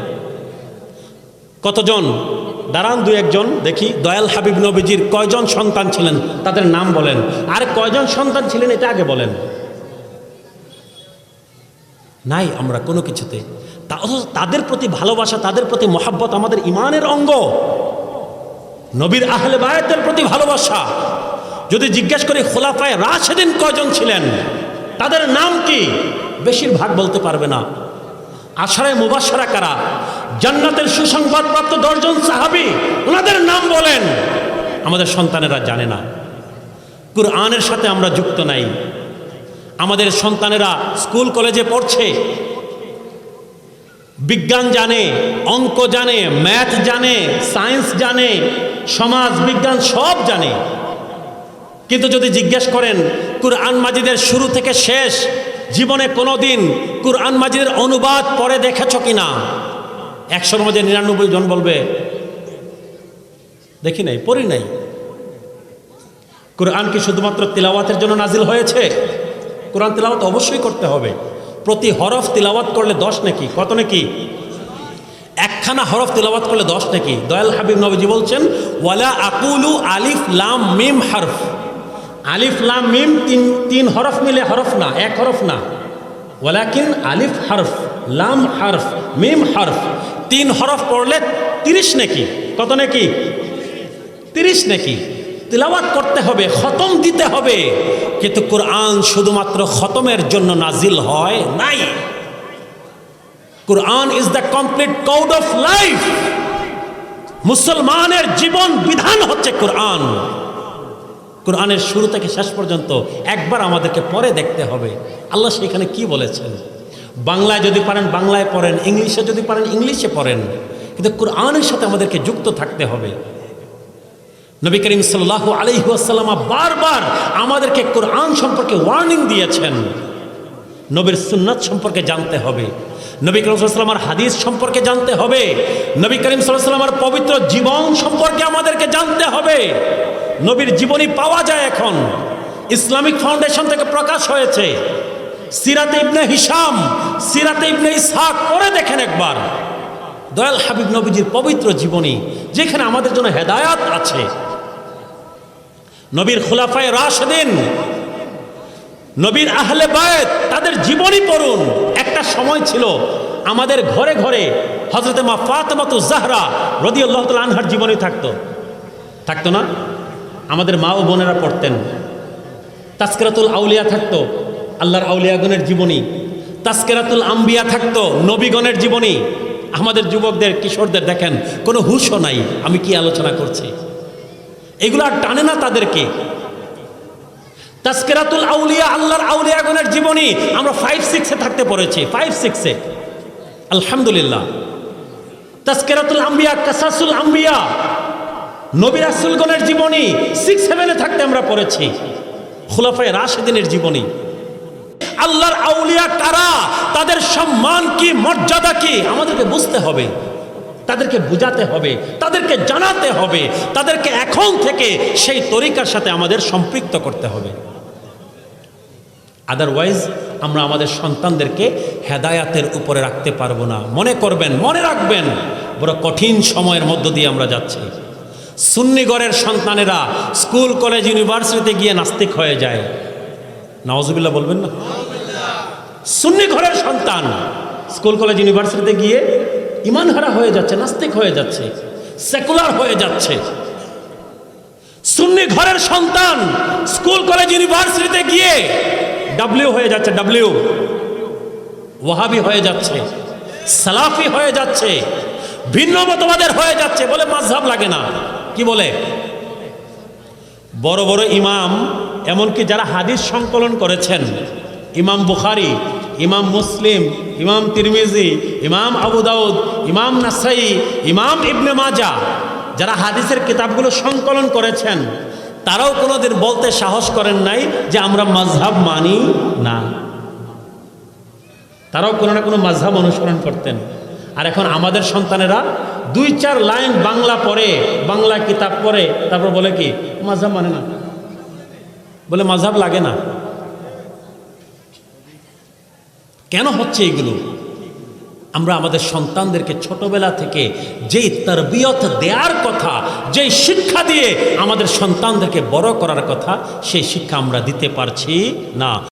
কতজন দাঁড়ান, 2-1 দেখি, দয়াল হাবিব নবীজির কয়জন সন্তান ছিলেন তাদের নাম বলেন, আর কয়জন সন্তান ছিলেন এটা আগে বলেন। নাই আমরা কোনো কিছুতে। তাদের প্রতি ভালোবাসা, তাদের প্রতি মহব্বত আমাদের ঈমানের অঙ্গ। নবীর আহলে বায়াতের প্রতি ভালোবাসা। যদি জিজ্ঞেস করি খোলাফায়ে রাশেদিন কয়জন ছিলেন, তাদের নাম কি, বেশিরভাগ বলতে পারবে না। আশারে মুবাশশারা কারা, জান্নাতের সুসংবাদপ্রাপ্ত 10 জন সাহাবী, ওনাদের নাম বলেন। আমাদের সন্তানেরা জানে না। কুরআনের সাথে আমরা যুক্ত নাই। আমাদের সন্তানেরা স্কুল কলেজে পড়ছে, বিজ্ঞান জানে, অঙ্ক জানে, ম্যাথ জানে, সায়েন্স জানে, সমাজ বিজ্ঞান সব জানে। কিন্তু যদি জিজ্ঞেস করেন কুরআন মাজিদের শুরু থেকে শেষ জীবনে কোনোদিন কুরআন মাজিদের অনুবাদ পড়ে দেখেছ কিনা, 100-র মধ্যে 99 জন বলবে দেখি নাই, পড়ি নাই। কুরআন কি শুধুমাত্র তিলাওয়াতের জন্য নাজিল হয়েছে? কোরআন তিলাওয়াত অবশ্যই করতে হবে। প্রতি হরফ তিলাওয়াত করলে 10 নাকি, কত নাকি? একখানা হরফ তেলাওয়াত করলে 10 নাকি। দয়াল হাবিব নবীজি বলছেন ওয়ালা আকুলু আলিফ লাম মিম হরফ। আলিফ লাম মিম তিন হরফ মিলে হরফ না, এক হরফ না, ওয়ালাকিন আলিফ হরফ, লাম হরফ, মিম হরফ। 3 হরফ পড়লে 30 নাকি। কত নাকি? 30 নাকি। তিলাওয়াত করতে হবে, খতম দিতে হবে। কিন্তু কোরআন শুধুমাত্র খতমের জন্য নাজিল হয় নাই। Quran is the complete code of life. মুসলমানের জীবন বিধান হচ্ছে কোরআন। কোরআনের শুরু থেকে শেষ পর্যন্ত একবার আমাদেরকে পড়ে দেখতে হবে আল্লাহ সেখানে কি বলেছেন। বাংলায় যদি পারেন বাংলায় পড়েন, ইংলিশে যদি পারেন ইংলিশে পড়েন, কিন্তু কোরআনের সাথে আমাদেরকে যুক্ত থাকতে হবে। নবী করিম সাল্লাল্লাহু আলাইহি ওয়াসাল্লাম বারবার আমাদেরকে কোরআন সম্পর্কে ওয়ার্নিং দিয়েছেন। নবীর সুন্নাত সম্পর্কে জানতে হবে, নবী করিম সাল্লাল্লাহু আলাইহি ওয়াসাল্লামের হাদিস সম্পর্কে জানতে হবে, নবী করিম সাল্লাল্লাহু আলাইহি ওয়াসাল্লামের পবিত্র জীবন সম্পর্কে আমাদেরকে জানতে হবে। নবীর জীবনী পাওয়া যায় এখন, ইসলামিক ফাউন্ডেশন থেকে প্রকাশ হয়েছে। সিরাতে ইবনে হিশাম, সিরাতে ইবনে ইসহাক পড়ে দেখেন একবার। দয়াল হাবিব নবীজির পবিত্র জীবনী, যেখানে আমাদের জন্য হেদায়াত আছে। নবীর খুলাফায়ে রাশিদিন, নবীর আহলে বায়ত, তাদের জীবনী পড়ুন। একটা সময় ছিল আমাদের ঘরে ঘরে হযরতে মা ফাতেমাতুজ জাহরা রাদিয়াল্লাহু তাআলা আনহার জীবনী থাকতো না? আমাদের মা ও বোনেরা পড়তেন। তাজকিরাতুল আউলিয়া থাকতো, আল্লাহর আউলিয়াগণের জীবনী। তাজকিরাতুল আম্বিয়া থাকতো, নবীগণের জীবনী। আমাদের যুবকদের, কিশোরদের দেখেন কোনো হুঁশও নাই আমি কি আলোচনা করছি। এগুলো আর টানে না তাদেরকে। তাজকিরাতুল আউলিয়া, আল্লাহর আউলিয়াগণের জীবনী আমরা 5-6-এ থাকতে পড়েছি, 5-6-এ, আলহামদুলিল্লাহ। তাজকিরাতুল আম্বিয়া, কাসাসুল আম্বিয়া, নবী রাসূলগণের জীবনী 6-7-এ থাকতে আমরা পড়েছি। খুলাফায়ে রাশিদিনের জীবনী। আল্লাহর আউলিয়া কারা, তাদের সম্মান কি, মর্যাদা কি আমাদেরকে বুঝতে হবে, তাদেরকে বুঝাতে হবে, তাদেরকে জানাতে হবে, তাদেরকে এখন থেকে সেই তরিকার সাথে আমাদের সম্পৃক্ত করতে হবে। আদারওয়াইজ আমরা আমাদের সন্তানদেরকে হেদায়াতের উপরে রাখতে পারবো না। মনে করবেন, মনে রাখবেন, বড় কঠিন সময়ের মধ্য দিয়ে আমরা যাচ্ছি। সুন্নি ঘরের সন্তানেরা স্কুল কলেজ ইউনিভার্সিটিতে গিয়ে নাস্তিক হয়ে যায়। নাউজুবিল্লাহ বলবেন না? সুন্নি ঘরের সন্তান স্কুল কলেজ ইউনিভার্সিটিতে গিয়ে ঈমান হারা হয়ে যাচ্ছে, নাস্তিক হয়ে যাচ্ছে, সেকুলার হয়ে যাচ্ছে। সুন্নি ঘরের সন্তান স্কুল কলেজ ইউনিভার্সিটিতে গিয়ে ডাব্লিউ হয়ে যাচ্ছে, ডাব্লিউ, ওয়াহাবি হয়ে যাচ্ছে, সালাফি হয়ে যাচ্ছে, ভিন্ন মতবাদের হয়ে যাচ্ছে, বলে মাযহাব লাগে না। কি বলে? বড় বড় ইমাম, এমনকি যারা হাদিস সংকলন করেছেন, ইমাম বুখারী, ইমাম মুসলিম, ইমাম তিরমিজি, ইমাম আবু দাউদ, ইমাম নাসাই, ইমাম ইবনে মাজাহ, যারা হাদিসের কিতাবগুলো সংকলন করেছেন, তারাও কোনোদিন বলতে সাহস করেন নাই যে আমরা মাযহাব মানি না। তারাও কোনো না কোনো মাযহাব অনুসরণ করতেন। আর এখন আমাদের সন্তানেরা 2-4 লাইন বাংলা পড়ে, বাংলা কিতাব পড়ে, তারপর বলে কি মাযহাব মানে না, বলে মাযহাব লাগে না। কেন হচ্ছে এগুলো? আমরা আমাদের সন্তানদেরকে ছোটবেলা থেকে যেই তারবিয়ত দেওয়ার কথা, যেই শিক্ষা দিয়ে আমাদের সন্তানদেরকে বড় করার কথা, সেই শিক্ষা আমরা দিতে পারছি না।